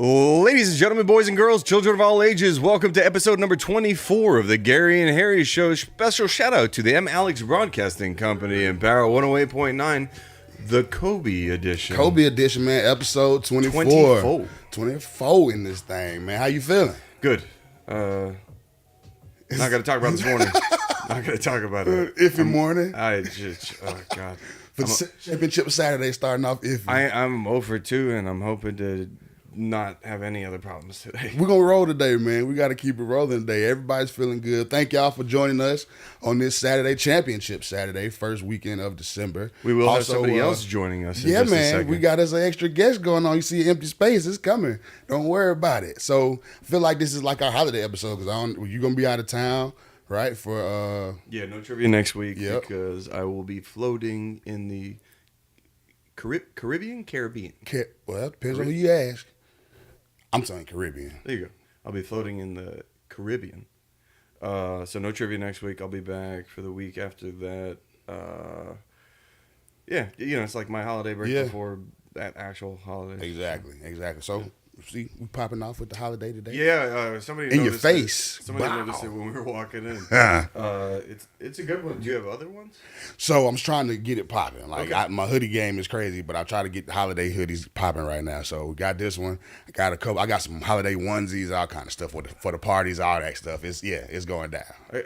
Ladies and gentlemen, boys and girls, children of all ages, welcome to episode number 24 of the Gary and Harry Show. Special shout out to the M. Alex Broadcasting Company and Barrow 108.9, the Kobe edition. Kobe edition, man. Episode 24. 24 in this thing, man. How you feeling? Good. Not going to talk about this morning. Not going to talk about it. Iffy morning. I just, oh, God. For Championship Saturday starting off iffy. I'm 0 for 2, and I'm hoping to not have any other problems today. We're going to roll today, man. We got to keep it rolling today. Everybody's feeling good. Thank y'all for joining us on this Saturday, Championship Saturday, first weekend of December. We will have somebody else joining us in yeah, just a man. second. We got us an extra guest going on. You see an empty space. It's coming. Don't worry about it. So I feel like this is like our holiday episode because you're going to be out of town, right? For yeah, no trivia next week Yep. because I will be floating in the Caribbean? Well, depends on who you ask. I'm saying Caribbean. There you go. I'll be floating in the Caribbean. So no trivia next week. I'll be back for the week after that. Yeah, it's like my holiday break before that actual holiday. Exactly. So, see, we popping off with the holiday today. Yeah, somebody in your noticed face. Somebody Wow. noticed it when we were walking in. It's a good one. Do you have other ones? So I'm trying to get it popping. Like Okay. my hoodie game is crazy, but I try to get the holiday hoodies popping right now. So we got this one. I got a couple. I got some holiday onesies, all kind of stuff for the parties, all that stuff. It's going down.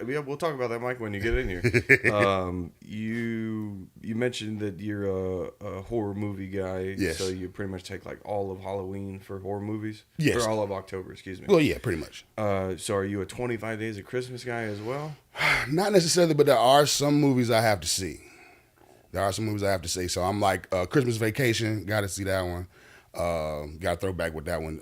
Yeah, we'll talk about that, Mike, when you get in here. You mentioned that you're a horror movie guy. Yes. So you pretty much take like all of Halloween for horror movies. Yes. Or all of October, excuse me. Well, yeah, pretty much. So are you a 25 Days of Christmas guy as well? Not necessarily, but there are some movies I have to see. So I'm like Christmas Vacation. Got to see that one. Got to throw back with that one.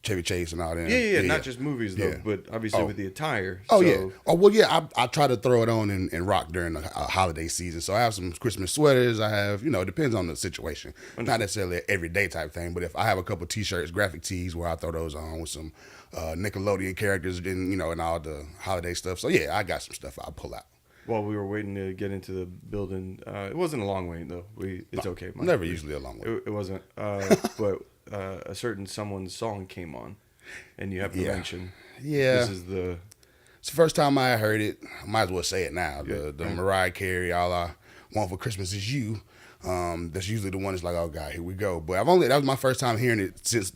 Chevy Chase and all that. Yeah. Not just movies though, Yeah. but obviously with the attire. Oh, so. yeah. Oh, well, yeah, I try to throw it on and rock during the holiday season. So I have some Christmas sweaters. I have, it depends on the situation. Not necessarily an everyday type thing, but if I have a couple T-shirts, graphic tees, where I throw those on with some Nickelodeon characters and all the holiday stuff. So, yeah, I got some stuff I'll pull out. While we were waiting to get into the building, it wasn't a long wait, though. It's okay, Mike. Never usually a long way. It wasn't. But a certain someone's song came on, and you have to mention. Yeah. This is It's the first time I heard it. I might as well say it now. The Mariah Carey, All I Want for Christmas Is You. That's usually the one that's like, oh God, here we go. But that was my first time hearing it since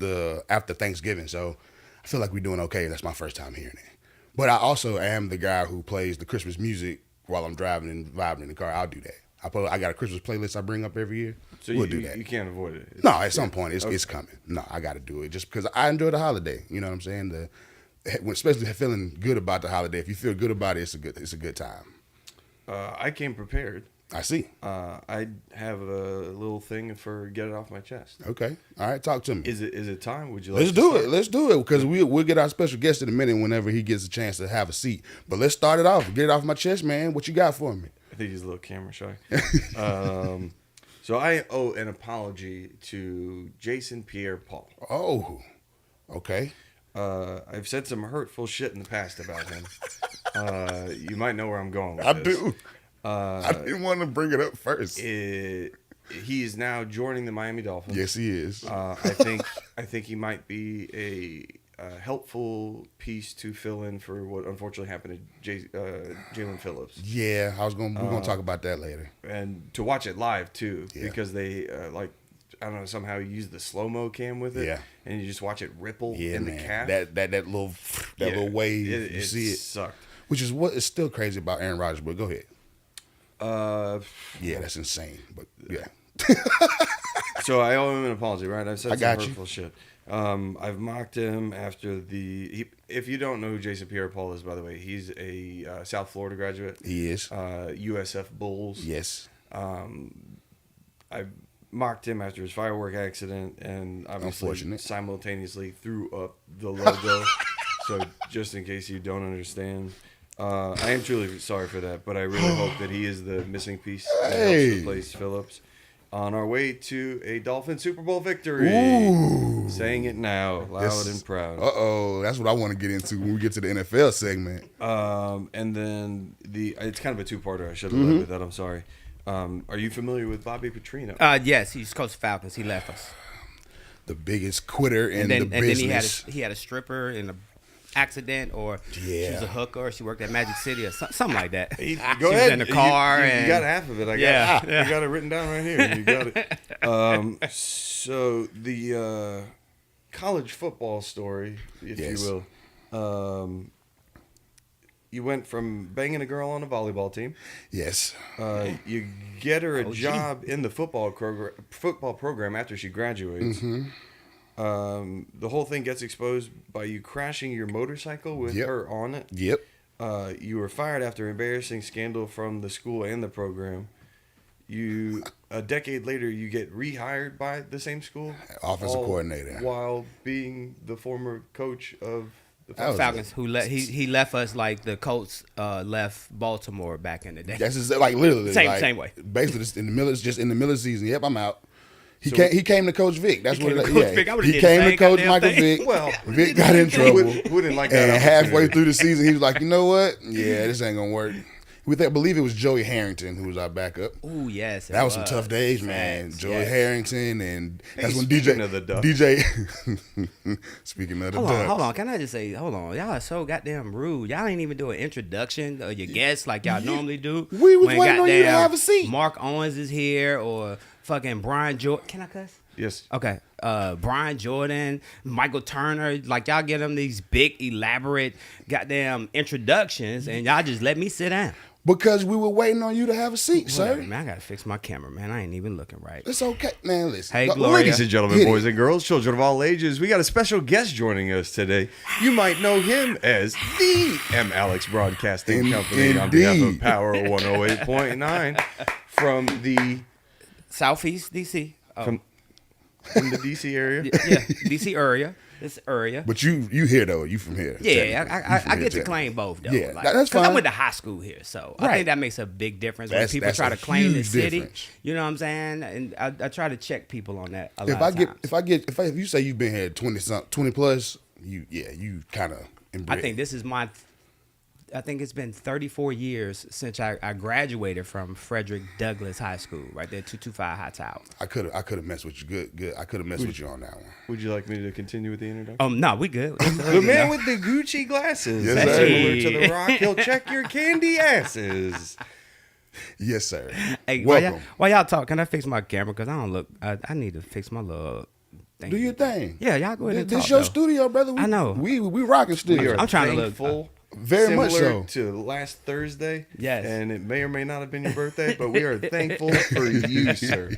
after Thanksgiving. So I feel like we're doing okay. That's my first time hearing it. But I also am the guy who plays the Christmas music while I'm driving and vibing in the car. I'll do that. I got a Christmas playlist I bring up every year. So we'll do that. You can't avoid it. No, at some point it's coming. No, I got to do it just because I enjoy the holiday. You know what I'm saying? Especially feeling good about the holiday. If you feel good about it, it's a good time. I came prepared. I see. I have a little thing for get it off my chest. Okay. All right. Talk to me. Is it time? Would you like Let's to do start? it. Let's do it because we'll get our special guest in a minute whenever he gets a chance to have a seat. But let's start it off. Get it off my chest, man. What you got for me? I think he's a little camera shy. So I owe an apology to Jason Pierre-Paul. Oh, okay. I've said some hurtful shit in the past about him. You might know where I'm going with I this. do. I didn't want to bring it up first. He is now joining the Miami Dolphins. Yes, he is. I think he might be a helpful piece to fill in for what unfortunately happened to Jalen Phillips. Yeah, we're gonna talk about that later. And to watch it live too, Yeah. because they I don't know, somehow use the slow-mo cam with it, and you just watch it ripple in the calf. That little little wave, you see it, sucked. which is what is still crazy about Aaron Rodgers. But go ahead. Yeah, that's insane. But yeah. So I owe him an apology, right? I've said I got some you. hurtful shit. I've mocked him after if you don't know who Jason Pierre-Paul is, by the way, he's a South Florida graduate. He is. USF Bulls. Yes. I mocked him after his firework accident and obviously Unfortunate. simultaneously threw up the logo. So just in case you don't understand, I am truly sorry for that, but I really hope that he is the missing piece that helps replace Phillips. On our way to a Dolphin Super Bowl victory. Ooh. Saying it now, loud and proud. That's what I want to get into when we get to the NFL segment. And then it's kind of a two-parter. I should have led with that. I'm sorry. Are you familiar with Bobby Petrino? Yes, he's coach of Falcons. He left us. the biggest quitter in then, the business. then he had a stripper in a accident, or she was a hooker, or she worked at Magic City, or something like that. Go she ahead. was in the car. You got half of it. I got it written down right here. You got it. So the college football story, if you will. You went from banging a girl on a volleyball team. Yes. You get her a job in the football program after she graduates. Mm-hmm. The whole thing gets exposed by you crashing your motorcycle with her on it. Yep. You were fired after embarrassing scandal from the school and the program. A decade later, you get rehired by the same school. Offensive coordinator. While being the former coach of the Falcons, who he left us like the Colts left Baltimore back in the day. That's just, like literally same way. Basically, just in the middle of the season. Yep, I'm out. He came to Coach Vic. That's what it is. He came to Coach Michael Vick. Well, Vic got in trouble. Who didn't like that? And halfway through the season, he was like, you know what? Yeah, this ain't gonna work. I believe it was Joey Harrington who was our backup. Oh yes, that was some tough days, man. Joey Harrington, and that's when speaking of the Ducks. Speaking of the Ducks. Hold on. Can I just say, hold on? Y'all are so goddamn rude. Y'all ain't even do an introduction of your guests like y'all normally do. We was waiting on you to have a seat. Mark Owens is here, or fucking Brian Jordan. Can I cuss? Yes. Okay. Brian Jordan, Michael Turner, like y'all get them these big, elaborate, goddamn introductions, and y'all just let me sit down. Because we were waiting on you to have a seat, Whatever, sir. man, I gotta fix my camera, man. I ain't even looking right. It's okay, man. Listen, Hey, Gloria. Ladies and gentlemen, boys and girls, children of all ages, we got a special guest joining us today. You might know him as the M. Alex Broadcasting Company on behalf of Power 108.9 from the Southeast DC. from the DC area. Yeah, DC area. It's area. But you here though? You from here? Yeah, I get to claim both though. Yeah, like, that's 'cause I fine. went to high school here, so I think that makes a big difference when people That's try a to claim the huge city. difference. You know what I'm saying? And I try to check people on that. If you say you've been here 20 plus, you kind of I think this is I think it's been 34 years since I graduated from Frederick Douglass High School, right there, 225 High Tower. I could have messed with you. Good. I could have messed with you on that one. Would you like me to continue with the introduction? No, we good. The man with the Gucci glasses. Yes, That's sir. similar to The Rock. He'll check your candy asses. Yes, sir. Hey, welcome. while y'all talk, can I fix my camera? Because I don't look. I need to fix my little thing. Do your thing. Yeah, y'all go ahead and This talk. your though. studio, brother. I know. We rocking studio. I'm trying to look thankful. Very much Similar so. to last Thursday. Yes. And it may or may not have been your birthday, but we are thankful for you, sir.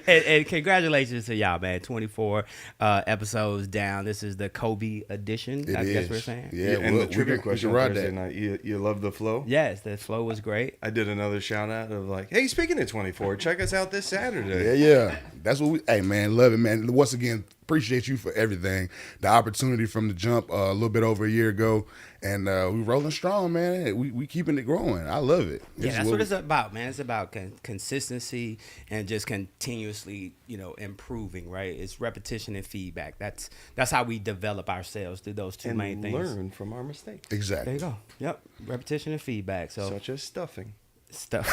and congratulations to y'all, man. 24 episodes down. This is the Kobe edition. I guess we're saying. Yeah, And well, the trivia we question can on ride Thursday that. night. You love the flow? Yes, the flow was great. I did another shout out of like, hey, speaking of 24, check us out this Saturday. Yeah. That's what hey, man, love it, man. Once again, appreciate you for everything. The opportunity from the jump a little bit over a year ago. And we rolling strong, man. We keeping it growing. I love it. Yeah, that's what it's about, man. It's about consistency and just continuously, improving, right? It's repetition and feedback. That's how we develop ourselves through those two main things. Learn from our mistakes. Exactly. There you go. Yep. Repetition and feedback. So Such as stuffing. stuff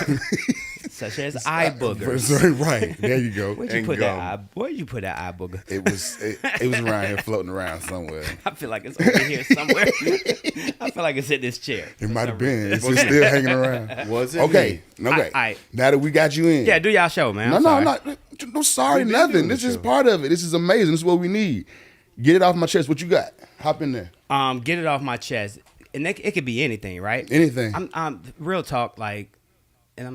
such as eye boogers. Right. There you go. Where'd you put that eye? Where'd you put that eye booger? It was around here floating around somewhere. I feel like it's over here somewhere. I feel like it's in this chair. It might have been. It's just still hanging around. Was it? Okay. Okay. I- Now that we got you in. Yeah, do y'all show, man. No, I'm no, sorry. no. Sorry, We've been nothing. doing This the is show. part of it. This is amazing. This is what we need. Get it off my chest. What you got? Hop in there. Get it off my chest. And it could be anything, right? Anything. I'm real talk, like, and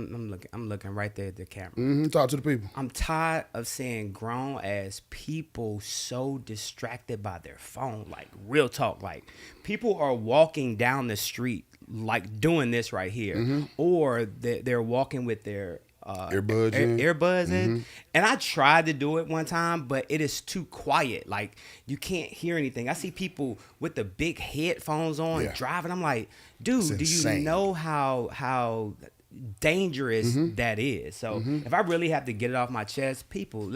I'm looking right there at the camera. Talk to the people. I'm tired of seeing grown ass people so distracted by their phone. Like, real talk. Like, people are walking down the street, like doing this right here, or they're walking with their Earbuds in. earbuds in. And I tried to do it one time, but it is too quiet. Like, you can't hear anything. I see people with the big headphones on Yeah. driving. I'm like, dude, It's do you insane. know how dangerous that is. So if I really have to get it off my chest, people,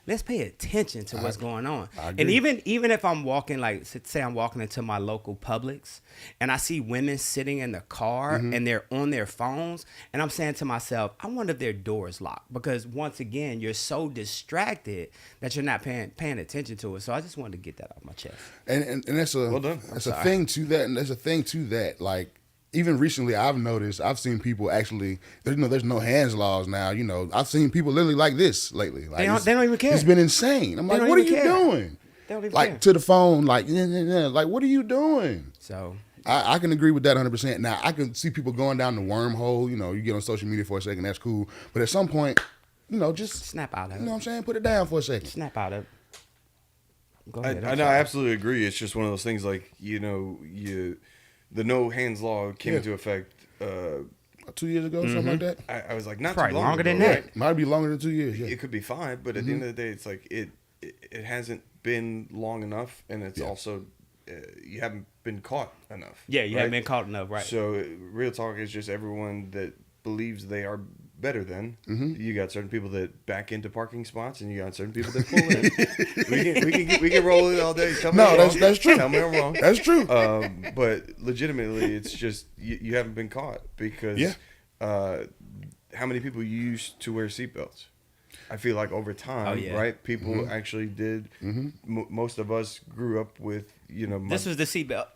let's pay attention to what's going on. And even if I'm walking, like say I'm walking into my local Publix and I see women sitting in the car and they're on their phones, and I'm saying to myself, I wonder if their door is locked, because once again, you're so distracted that you're not paying attention to it. So I just wanted to get that off my chest. And that's a Well done. that's a thing to that, and there's a thing to that. Like even recently, I've seen people actually. There's no hands laws now. I've seen people literally like this lately. Like They don't even care. It's been insane. I'm They like, don't what are even you care. doing? They don't even Like care. to the phone, like like what are you doing? So I can agree with that 100%. Now I can see people going down the wormhole. You get on social media for a second, that's cool. But at some point, just snap out of it. you know what I'm saying, put it down for a second. Snap out of it. Go I ahead. know, I absolutely agree. It's just one of those things, like, the no hands law came Yeah. into effect. 2 years ago, something like that. I was like, not Probably too long longer ago, than that. right? Might be longer than 2 years. Yeah. It could be 5, but at the end of the day, it's like it hasn't been long enough, and it's also you haven't been caught enough. Yeah, you right? haven't been caught enough, right? So real talk is just everyone that believes they are better than. You got certain people that back into parking spots, and you got certain people that pull in. we can roll it all day. Tell me No, I'm that's- wrong. that's true. Tell me I'm wrong. That's true. But legitimately, it's just you haven't been caught because how many people used to wear seatbelts? I feel like over time, right? People actually did. Most of us grew up with, This was the seatbelt.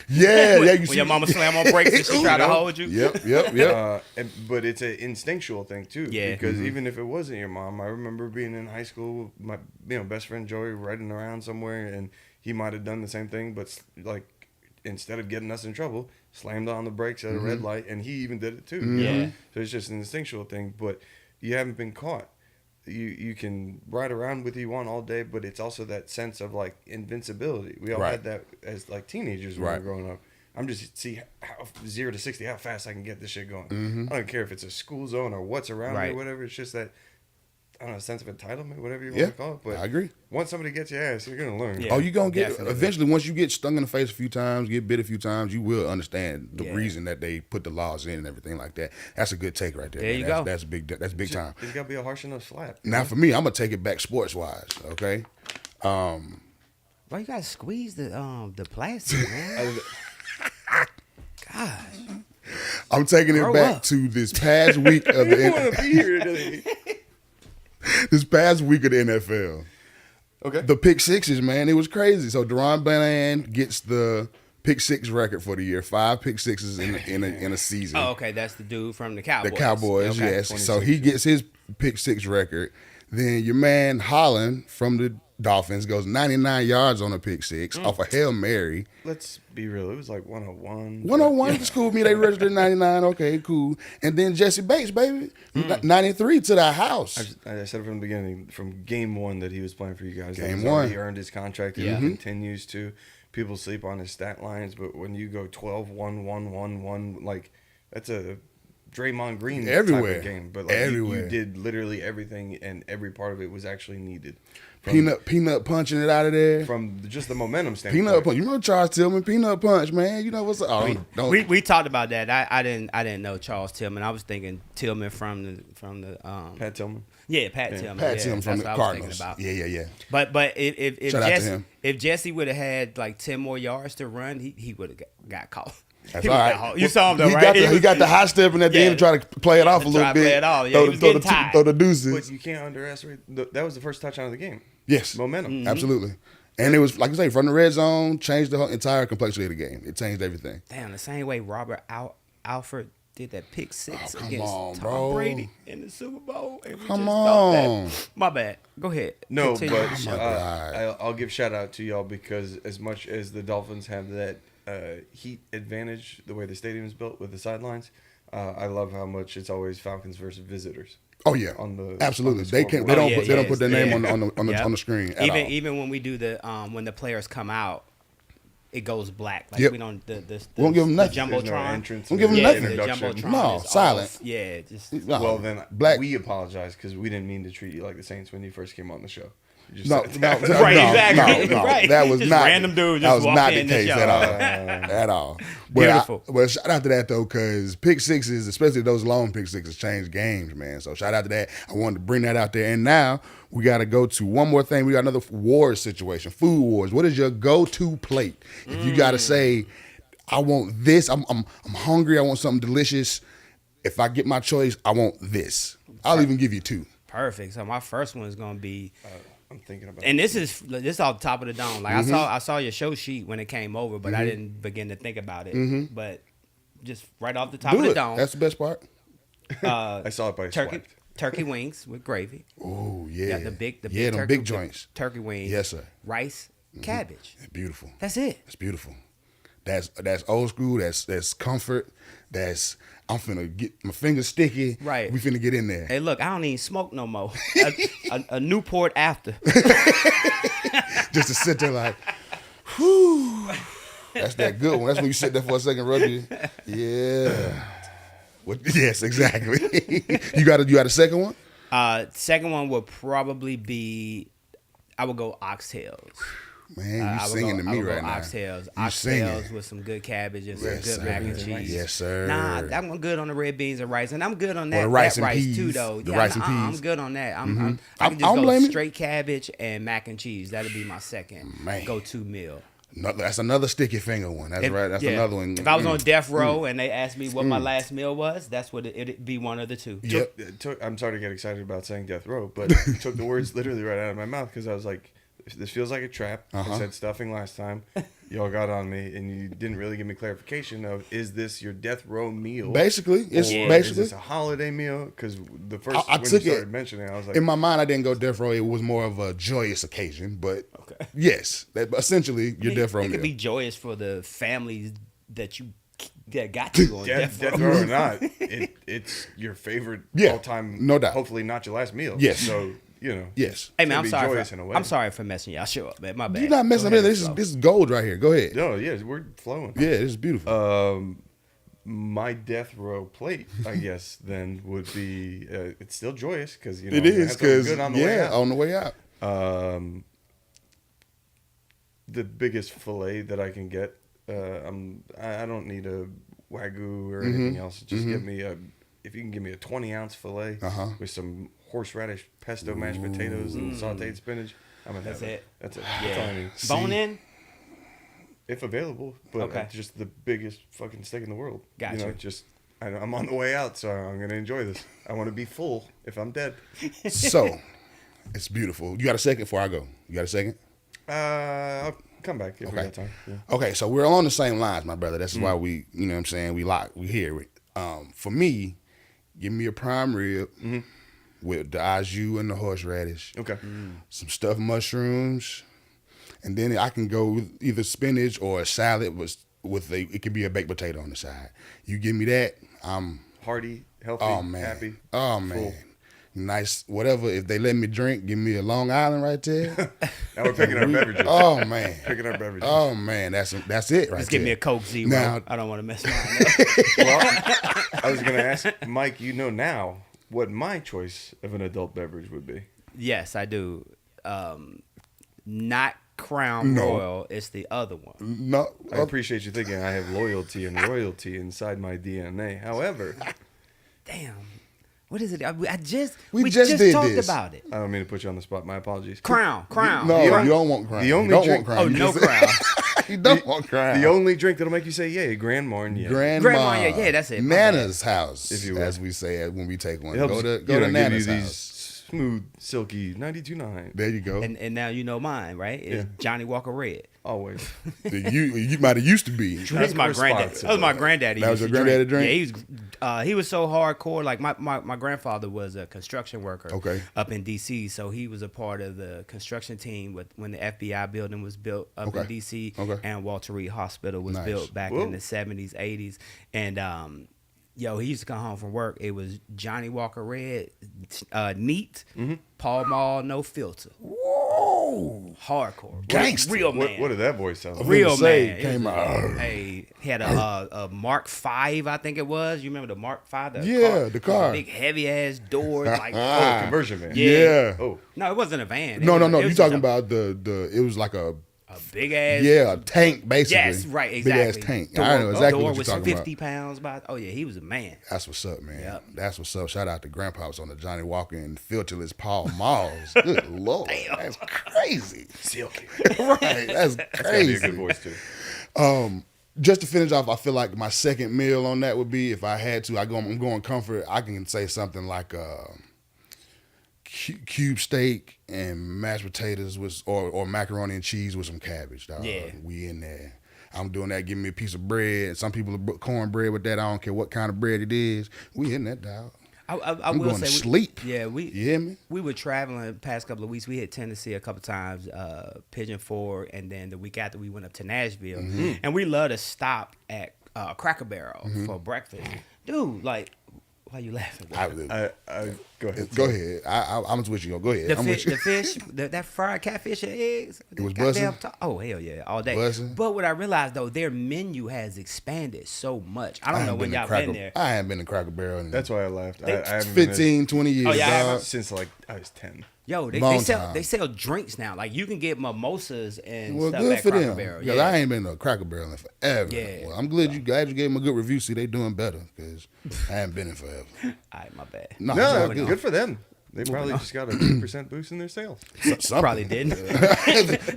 Yeah, when, yeah. You when see, your mama slam on brakes and she try to hold you. Yep. but it's an instinctual thing too. Yeah. Because even if it wasn't your mom, I remember being in high school, my best friend Joey riding around somewhere, and he might have done the same thing, but like instead of getting us in trouble, slammed on the brakes at a red light, and he even did it too. Yeah. So it's just an instinctual thing, but you haven't been caught. You can ride around with who you want all day, but it's also that sense of like invincibility. We all Right. had that as like teenagers when we Right. were growing up. I'm just see how 0 to 60 how fast I can get this shit going. I don't care if it's a school zone or what's around me Right. or whatever. It's just that I don't know, a sense of entitlement, whatever you Yeah, want to call it. But I agree. once somebody gets your ass, you're gonna learn. Yeah. Oh, you gonna get Definitely. eventually. Once you get stung in the face a few times, get bit a few times, you will understand the Yeah. reason that they put the laws in and everything like that. That's a good take right there. There man. you that's, go. That's big. That's big time. It's gotta be a harsh enough slap. Now for me, I'm gonna take it back sports wise. Okay. Why you gotta squeeze the plastic, man? Gosh. I'm taking it Grow back up. to this past week of You want the to be here today? this past week of the NFL. Okay. The pick sixes, man, it was crazy. So Deron Bland gets the pick six record for the year. 5 pick sixes in a season. Oh, okay, that's the dude from the Cowboys. The Cowboys, Okay. yes. So he gets his pick six record. Then your man Holland from the Dolphins goes 99 yards on a pick six off a Hail Mary. Let's be real. It was like 101. 101 at the school me, they registered 99. Okay, cool. And then Jesse Bates, baby, 93 to the house. I said from the beginning, from game one, that he was playing for you guys. Game He's one. already earned his contract. Yeah. And he continues to. People sleep on his stat lines, but when you go 12, 1, 1, 1, 1, like that's a Draymond Green Everywhere. type of game. But like Everywhere. you did literally everything, and every part of it was actually needed. Peanut punching it out of there. From just the momentum standpoint. Peanut punch. You remember Charles Tillman? Peanut punch, man. You know what's up? Oh, don't. We talked about that. I didn't know Charles Tillman. I was thinking Tillman from the Pat Tillman. Pat Tillman. Pat yeah, Tillman from that's the what I was Cardinals. thinking about. Yeah. But if Shout out to Jesse him. if Jesse would have had like 10 more yards to run, he would have got caught. That's He all would've right. got caught. You saw him though, he right? He got the high stepping at the Yeah. end to try to play it off a To little try to bit. play it off. Yeah, he was getting tired. Throw the deuces. But you can't underestimate. That was the first touchdown of the game. Yes. Momentum. Absolutely. And it was, like I say, from the red zone, changed the whole entire complexity of the game. It changed everything. Damn, the same way Robert Alford did that pick six Oh, come against on, Tom bro. Brady in the Super Bowl. And we Come just thought that- on. My bad. Go ahead. No, Continue. but God. I'll give shout out to y'all because as much as the Dolphins have that heat advantage, the way the stadium is built with the sidelines, I love how much it's always Falcons versus visitors. Oh yeah, On the- absolutely. on the They can't. They scoreboard. don't. yeah, They don't yeah, put their name yeah. on the screen at all. Even when we do the when the players come out, it goes black. Like Yep. we don't the Won't give 'em nothing. The There's no jumbotron. entrance. Don't give 'em there's nothing. The introduction. jumbotron No, is silent. off. Yeah, just No, Well, then black. we apologize because we didn't mean to treat you like the Saints when you first came on the show. You just No, said no, that. no, Right, no, exactly. no, Right. that was Just not random dude that just was walk not the in the case show. at all, at all. But Beautiful. But shout out to that though, because pick sixes, especially those long pick sixes, change games, man. So shout out to that. I wanted to bring that out there, and now we got to go to one more thing. We got another wars situation, food wars. What is your go-to plate? If you got to say, I want this. I'm hungry. I want something delicious. If I get my choice, I want this. I'll even give you two. Perfect. So my first one is gonna be, I'm thinking about. and this is off the top of the dome. Like I saw your show sheet when it came over, but I didn't begin to think about it. But just right off the top Do of the it. dome, That's the best part. I saw it by turkey wings with gravy. Oh yeah, Got the big them turkey, big joints. turkey wings. Yes, sir. Rice, cabbage. It's beautiful. That's it. It's beautiful. That's old school. That's comfort. I'm finna get my fingers sticky. Right. We finna get in there. Hey, look, I don't even smoke no more. a Newport after. Just to sit there like, whew. That's that good one. That's when you sit there for a second, rub you. Yeah. Yes, exactly. You got a second one? Second one would probably be, I would go oxtails. Man, I you would singing go- to I me would go right now. oxtails. You Oxtails singing. with some good cabbage and some Yes, good sir. mac and cheese. Yes, sir. Nah, I'm good on the red beans and rice, and I'm good on Or that, the rice that and rice peas. too, though. The rice and I'm peas. good on that. I I can don't just go blame you. straight cabbage and mac and cheese. That'd be my second Man. go-to meal. No, that's another sticky finger one. That's right. That's Yeah. another one. If I was on death row and they asked me what my last meal was, that's what it'd be, one of the two. Yep. I'm sorry to get excited about saying death row, but you took the words literally right out of my mouth because I was like, this feels like a trap. I said stuffing last time. Y'all got on me, and you didn't really give me clarification of, is this your death row meal? Basically, it's Or basically. is this a holiday meal? Because the first I when took you it- started mentioning it, I was like, In my mind, I didn't go death row. It was more of a joyous occasion, but Okay. yes, essentially your death row It meal. could be joyous for the families that got you on death death row. row or not, it's your favorite Yeah, all-time, no doubt. hopefully not your last meal. Yes. So, you know. Yes. Hey it's man, gonna I'm be sorry. joyous in a way. I'm sorry for messing y'all show up, man. My bad. You're not messing up. Go ahead, This is flow. this is gold right here. Go ahead. No, yeah, we're flowing. Yeah, this is beautiful. My death row plate, I guess, then would be it's still joyous because it I'm gonna is have something because good on the way out. on the way out. The biggest fillet that I can get. I don't need a Wagyu or anything else. Just give me if you can give me a 20-ounce fillet with some horseradish pesto mashed potatoes and sautéed spinach. I'm gonna That's have it. That's it. That's all I need. Bone in. If available, but Okay. just the biggest fucking steak in the world. Gotcha. You know, just I'm on the way out, so I'm gonna enjoy this. I want to be full if I'm dead. So it's beautiful. You got a second before I go? You got a second? I'll come back if we Okay. got time. Yeah. Okay, so we're on the same lines, my brother. This is why we, you know what I'm saying, we hear it. For me, give me a prime rib with the au jus and the horseradish, Okay. some stuffed mushrooms, and then I can go with either spinach or a salad it could be a baked potato on the side. You give me that, I'm Hearty, healthy, oh man, happy. oh man. full. Nice, whatever. If they let me drink, give me a Long Island right there. Now we're picking our beverages. Oh man, Picking our beverages. oh man, that's it right Just give there. me a Coke Zero. Now- I don't want to mess mine up. Well, I was gonna ask Mike. You know now what my choice of an adult beverage would be. Yes, I do. Not Crown No. Royal. It's the other one. No, I appreciate you thinking I have loyalty and royalty inside my DNA. However, Damn. What is it? We We just just did talked this. about it. I don't mean to put you on the spot. My apologies. Crown. no, The you don't want crown. the only you don't drink- want crown. Oh, You no just- Crown. you don't want crown. The only drink that'll make you say yay, Grand Marnier. Grandma, yeah, that's it. My bad. Nana's house, If you will. as we say it when we take one. It helps, Go to give you Nana's these house. smooth, silky 92.9. There you go. And now you know mine, right? It's Yeah. Johnny Walker Red. Always. you might have used to be. That's my granddad. That was my granddaddy. That was used your to granddaddy drink? Yeah, he was so hardcore. Like my grandfather was a construction worker. Okay. Up in D.C., so he was a part of the construction team when the FBI building was built up in Okay. D.C. Okay. and Walter Reed Hospital was Nice. built back Whoa. in the 70s, 80s, and he used to come home from work. It was Johnny Walker Red, neat, Pall Mall, no filter. Whoa! hardcore, Gangster. real man. What did that voice sound like? Real Say, man. came out. Hey, he had a Mark V, I think it was. You remember the Mark V? The car. Big heavy ass doors, like Oh, conversion van. Yeah. Oh, no, it wasn't a van. No. It You was talking just about the? It was like a big ass. a tank basically. Yes, right, exactly. Big ass tank. Door, I know exactly door what you're was talking 50 about. pounds. Oh yeah, he was a man. That's what's up, man. Yep. That's what's up. Shout out to Grandpa was on the Johnny Walker and filterless Paul Malls. Good Lord, that's crazy. silky. Right, that's That's gotta be a good crazy. voice too. Just to finish off, I feel like my second meal on that would be if I had to. I'm going comfort. I can say something like cube steak and mashed potatoes with or macaroni and cheese with some cabbage. Dog. Yeah. We in there. I'm doing that. Give me a piece of bread. Some people are cornbread with that. I don't care what kind of bread it is. We in that, dog. I We will going say to sleep. Yeah, You hear me? we were traveling the past couple of weeks. We hit Tennessee a couple times, Pigeon Forge, and then the week after we went up to Nashville. Mm-hmm. And we love to stop at Cracker Barrel for breakfast. Dude, like, why you laughing? bro? I go ahead. Go ahead. I'm with you. Go ahead. The I'm fish, with you. that fried catfish and eggs. It was goddamn bussin'? Oh hell yeah, all day. Bussin'? But what I realized though, their menu has expanded so much. I don't know when y'all been there. I haven't been to Cracker Barrel in That's why I laughed. I haven't been 15, 20 years, Oh, yeah, dog. since like I was 10. Yo, Long they time. sell drinks now. Like you can get mimosas and Well, stuff good at for Cracker them. Barrel. Because Yeah. I ain't been to a Cracker Barrel in forever. Yeah. Well, I'm glad you gave them a good review. See, they doing better because I haven't been in forever. All right, my bad. No, No, it's all good for them. They probably just got a 2% boost in their sales. Something. Probably didn't.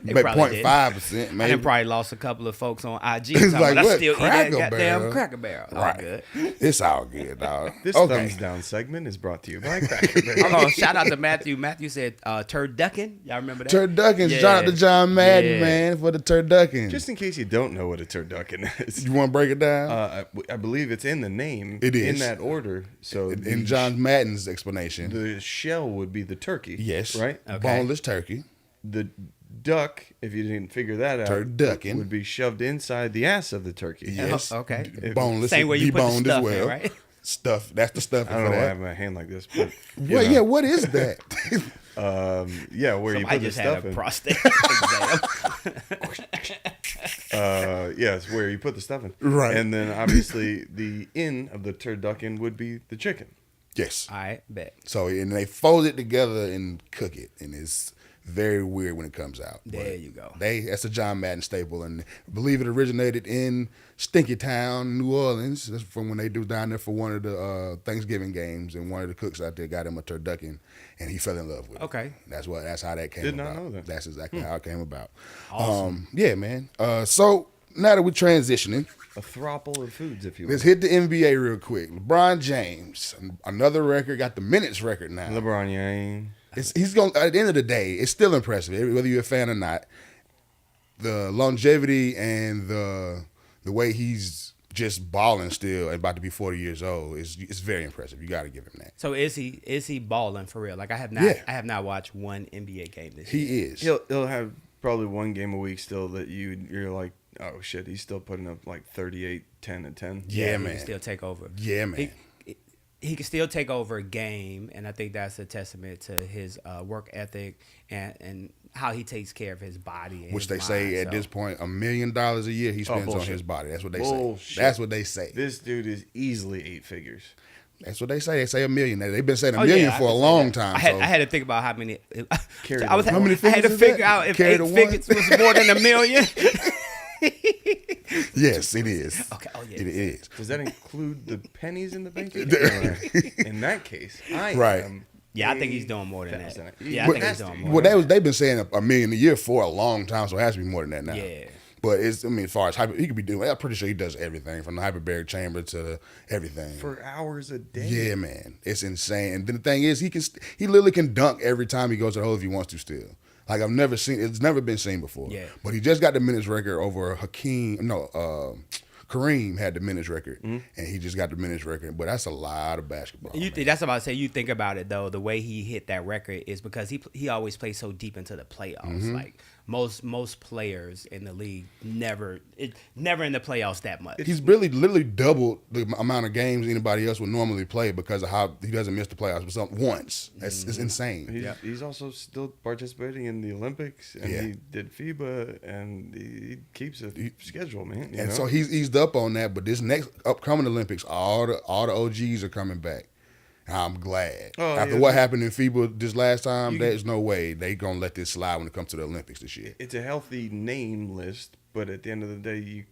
Maybe probably did. 0.5%, I maybe. done probably lost a couple of folks on IG. It's talking like, about, I what, still eat Cracker that goddamn Barrel? Cracker Barrel. All Right. good. It's all good, dog. This Okay. thumbs down segment is brought to you by Cracker Barrel. Hold on, shout out to Matthew. Matthew said turducken. Y'all remember that? Turduckins. Yeah. Shout out to John Madden, Yeah. man, for the turducken. Just in case you don't know what a turducken is, You want to break it down? I believe it's in the name. It is. in that order. So in John Madden's explanation. the shell would be the turkey. Yes. right. Okay. Boneless turkey. The duck, if you didn't figure that out, Turducken. would be shoved inside the ass of the turkey. Yes. okay. Boneless. Same way you put the deboned stuff as well. in, right? Stuff. That's the stuff. I don't know why I have my hand like this, but you Well, know. yeah. What is that? Yeah, where you I put the just had stuff a in. prostate exam. Yeah, it's where you put the stuff in. Right. And then obviously the in of the turducken would be the chicken. Yes. All right, bet. So and they fold it together and cook it, and it's very weird when it comes out. But There you go. That's a John Madden staple, and I believe it originated in Stinky Town, New Orleans. That's from when they do down there for one of the Thanksgiving games, and one of the cooks out there got him a turducken, and he fell in love with it. Okay. That's how that came Did about. not know that. That's exactly how it came about. Awesome. Yeah, man. So now that we're transitioning, A throttle of foods, if you will. let's hit the NBA real quick. LeBron James, another record, got the minutes record now. LeBron James. He's going. At the end of the day, it's still impressive, whether you're a fan or not. The longevity and the way he's just balling still, and about to be 40 years old, is very impressive. You got to give him that. So is he balling for real? Like I have not watched one NBA game this year. He is. He'll have probably one game a week still that you're like, oh shit, he's still putting up like 38, 10, and 10. Yeah, He man. can still take over. Yeah, man. He can still take over a game, and I think that's a testament to his work ethic and how he takes care of his body. And Which his they say mind. at So, this point, $1 million a year he spends on bullshit. his body. That's what they Bullshit. say. That's what they say. This dude is easily 8 figures. That's what they say. They say $1 million. They've been saying Oh, $1 million yeah, I for a can see long that. time. I had to think about how many. Carry I was. the How many I had to figures is figure that? out if Carry 8 the one? figures was more than $1 million. Yes, it is. Okay. Oh yeah. It is. Does that include the pennies in the bank account? In that case, I Right. am Yeah, I think he's doing more than that. $1,000. Yeah, I But think he's that's- doing more. Well, they've been saying $1 million a year for a long time, so it has to be more than that now. Yeah. But as far as he could be doing, I'm pretty sure he does everything from the hyperbaric chamber to everything. for hours a day. Yeah, man, it's insane. And then the thing is, he literally can dunk every time he goes to the hole if he wants to. Still, like it's never been seen before. Yeah. But he just got the minutes record over Kareem had the minutes record, and he just got the minutes record. But that's a lot of basketball. You man. think that's about to say? You think about it though. The way he hit that record is because he always plays so deep into the playoffs. Mm-hmm. Like most players in the league never in the playoffs that much. He's really literally doubled the amount of games anybody else would normally play because of how he doesn't miss the playoffs once. It's insane. He's also still participating in the Olympics, and he did FIBA, and he keeps a schedule, man. You know? So he's eased up on that. But this next upcoming Olympics, all the OGs are coming back. And I'm glad. After what happened in FIBA this last time, there's no way they gonna let this slide when it comes to the Olympics this year. It's a healthy name list, but at the end of the day,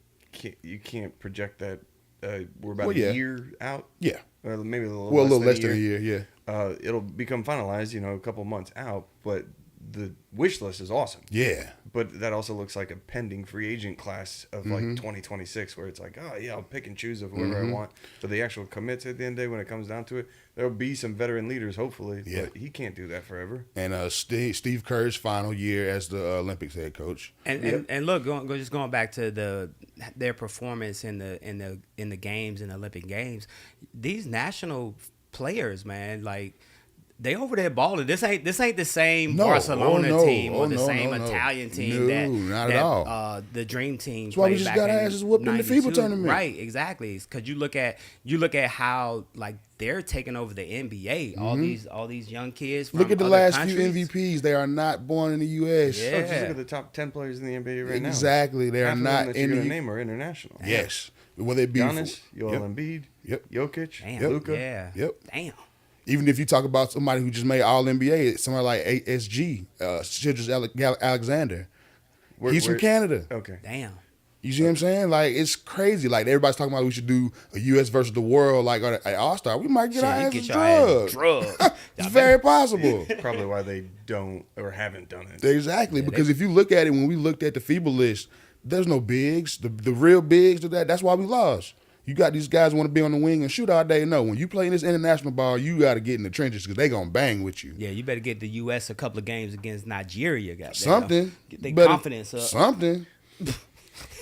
you can't project that. We're about a year out. Yeah. Or maybe a little less than a year. Yeah. It'll become finalized, a couple months out, but the wish list is awesome. Yeah. But that also looks like a pending free agent class of like 2026, where it's like, I'll pick and choose of whoever I want. But the actual commits at the end of the day, when it comes down to it, there'll be some veteran leaders, hopefully. Yeah. But he can't do that forever. And Steve Kerr's final year as the Olympics head coach. And look, going back to their performance in the games, in the Olympic Games, these national players, man, like, they over there balling. This ain't the same Barcelona team or the same Italian team not at all. The Dream Team. That's why we just got our asses whooped in the FIBA tournament. Right, exactly. Because you look at how like they're taking over the NBA. All these young kids. From look at the other last countries. few MVPs. They are not born in the U.S. Yeah. Just look at the top 10 players in the NBA right now. Exactly, they are not in in the the name are international. Yes, whether it be Giannis, Joel Embiid, Jokic, Damn. Luka. Yeah. Yep. Damn. Even if you talk about somebody who just made All NBA, somebody like ASG, Shedrick Alexander, he's from Canada. Okay. Damn. You see what I'm saying? Like, it's crazy. Like, everybody's talking about we should do a U.S. versus the world, like at All-Star. We might get our asses drugged. It's very possible. Probably why they don't or haven't done it. Exactly, because if you look at it, when we looked at the FIBA list, there's no bigs. The real bigs to that's why we lost. You got these guys who want to be on the wing and shoot all day. No, when you play in this international ball, you got to get in the trenches because they going to bang with you. Yeah, you better get the U.S. a couple of games against Nigeria. Something. Get their confidence up. Something.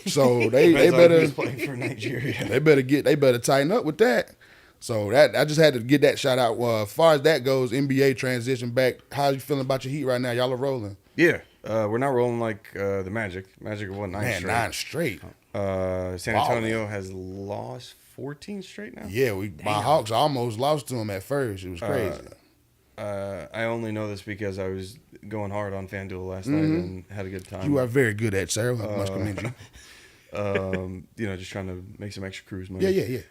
So they better play for Nigeria. They better tighten up with that. So that I just had to get that shout out. As far as that goes, NBA transition back. How you feeling about your Heat right now? Y'all are rolling. Yeah, we're not rolling like the Magic. Magic have won 9 straight. 9 straight. San Antonio has lost 14 straight now. Yeah, my Hawks almost lost to them at first. It was crazy. I only know this because I was going hard on FanDuel last night and had a good time. You are very good at, Sarah. I must commend you. Just trying to make some extra cruise money. Yeah.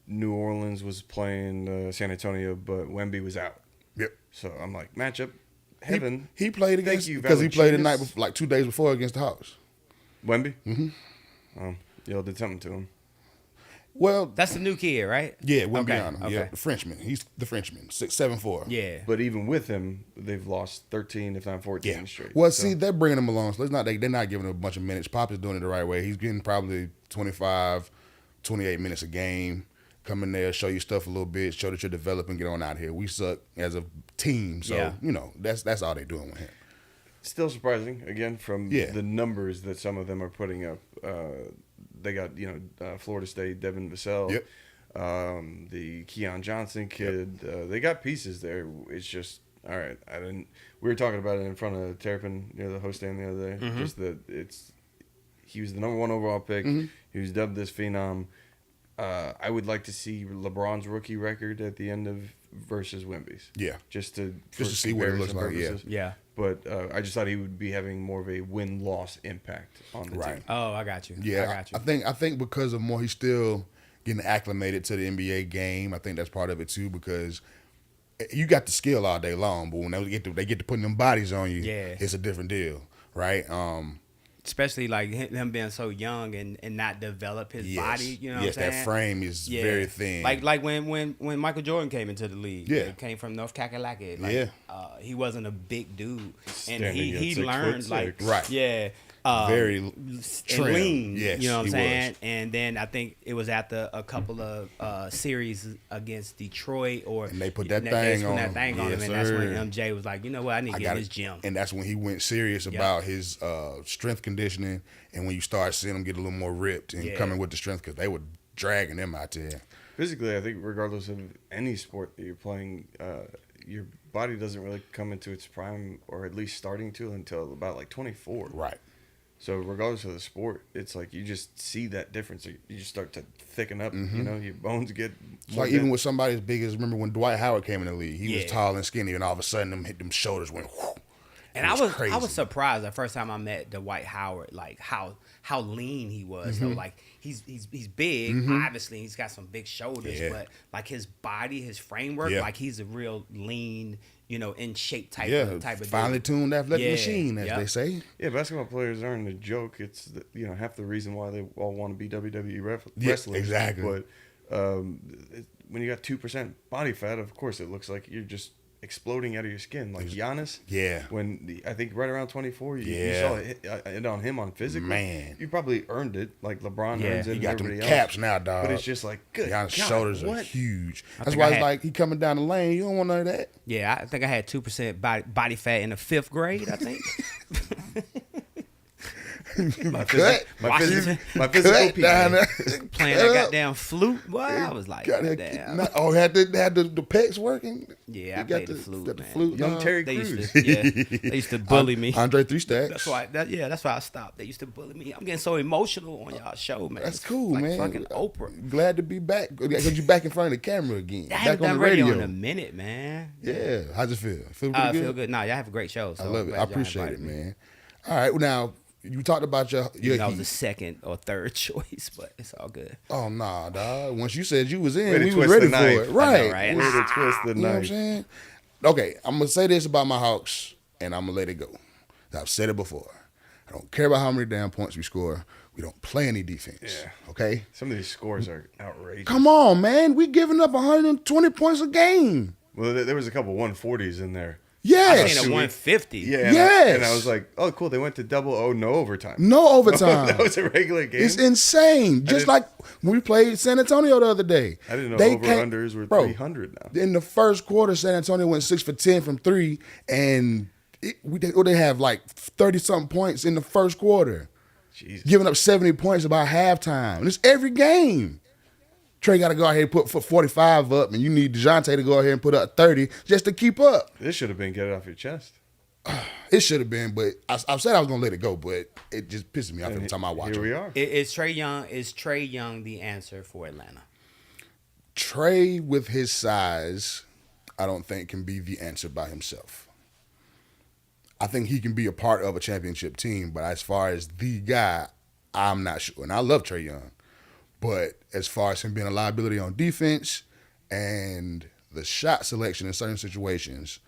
New Orleans was playing San Antonio, but Wemby was out. Yep. So I'm like, matchup heaven. He played against because he played the night before, like 2 days before against the Hawks. Wemby? Mm-hmm. Y'all did something to him. Well, that's the new kid, right? Yeah, Wembyana. Okay. Yeah, the Frenchman. He's the Frenchman. 6'7" Yeah. But even with him, they've lost 13, if not 14 straight. Well, see, they're bringing him along. So they're not giving him a bunch of minutes. Pop is doing it the right way. He's getting probably 25, 28 minutes a game. Come in there, show you stuff a little bit, show that you're developing, get on out here. We suck as a team, so that's all they're doing with him. Still surprising, again, from the numbers that some of them are putting up. They got, Florida State, Devin Vassell, the Keon Johnson kid. They got pieces there. It's just, all right, we were talking about it in front of Terrapin, the host stand the other day. Just that he was the number 1 overall pick. He was dubbed this phenom. I would like to see LeBron's rookie record at the end of versus Wemby's. Yeah. Just to see what it looks like. Yeah. But I just thought he would be having more of a win-loss impact on the team. Oh, I got you. Yeah, I got you. I think because of more, he's still getting acclimated to the NBA game. I think that's part of it too, because you got the skill all day long, but when they get to putting them bodies on you, it's a different deal, right? Especially like him being so young and not develop his body, you know what I'm saying? That frame is very thin. Like when Michael Jordan came into the league, he came from North Kakalaki. Like, he wasn't a big dude, and he learned very trim. Lean. Yes, you know what I'm saying? was. And then I think it was after a couple of series against Detroit, and they put that thing on him, and that's when MJ was like, you know what, I need to get in this gym. And that's when he went serious about his strength conditioning, and when you start seeing him get a little more ripped and coming with the strength, because they were dragging him out there. Physically, I think regardless of any sport that you're playing, you're body doesn't really come into its prime, or at least starting to, until about like 24. Right. So regardless of the sport, it's like you just see that difference. You just start to thicken up. You know, your bones get. It's more like even dense. with somebody as big as, remember when Dwight Howard came in the league? He was Yeah. tall and skinny, and all of a sudden them shoulders went. Whoo. And It I was crazy. surprised the first time I met Dwight Howard, like how lean he was. Mm-hmm. Though, like he's big, obviously he's got some big shoulders, Yeah. but like his body, his framework, Yeah. like he's a real lean, in shape type Yeah, of finely dude. tuned athletic Yeah, machine, as yep. they say. Yeah, basketball players aren't a joke. It's half the reason why they all want to be WWE Yeah, wrestlers. exactly. But when you got 2% body fat, of course it looks like you're just exploding out of your skin. Like Giannis. Yeah. I think right around 24, you Yeah. saw it on him on physical. Man. You probably earned it, like LeBron Yeah. earns it He and got them everybody caps else. now, dog. But it's just like, good Giannis' God, shoulders are what? huge. That's think why I it's had- like he coming down the lane. You don't want none of that. Yeah, I think I had 2% body fat in the 5th grade. I think. My Cut. Washington. my physical Cut peak. down there. Playing Cut that up. goddamn flute, boy. I was like, Got that- damn. had the pecs working. Yeah, I You got played the flute, got the man. flute. Young dog. Terry They used Crews. to, they used to bully me. Andre 3 Stacks. That's why. That's why I stopped. They used to bully me. I'm getting so emotional on y'all show, man. That's It's cool, like man. Fucking Oprah. Glad to be back. Because you back in front of the camera again. I Back haven't on done the radio radio. in a minute, man. Yeah. How's it feel? Feel pretty I good? feel good. Nah, y'all have a great show. So I love I'm it. glad I y'all appreciate it, invited me. man. All right. Well, now, you talked about your That was Heat. the second or third choice, but it's all good. Oh, nah, dog. Once you said you was in, Way to we was twist ready the for knife. it. Right. know, right? Way to twist the You know what I'm knife. saying? Okay, I'm going to say this about my Hawks, and I'm going to let it go. I've said it before. I don't care about how many damn points we score. We don't play any defense. Yeah. Okay? Some of these scores are outrageous. Come on, man. We giving up 120 points a game. Well, there was a couple 140s in there. I Yes. seen a 150. Yeah. And Yes. I was like, oh, cool. They went to double. Oh, no overtime. No overtime. that was a regular game. It's insane. Just didn't- like when we played San Antonio the other day. I didn't know They over can't- unders were Bro, 300 now. In the first quarter, San Antonio went 6 for 10 from 3, and they have like 30-something points in the first quarter, Jesus. giving up 70 points about halftime. And it's every game. Trey got to go out here and put 45 up, and you need DeJounte to go out here and put up 30 just to keep up. This should have been get it off your chest. It should have been, but I said I was going to let it go, but it just pisses me off every time I watch Here it. we are. Is Trey Young the answer for Atlanta? Trey, with his size, I don't think can be the answer by himself. I think he can be a part of a championship team, but as far as the guy, I'm not sure. And I love Trey Young, but as far as him being a liability on defense and the shot selection in certain situations,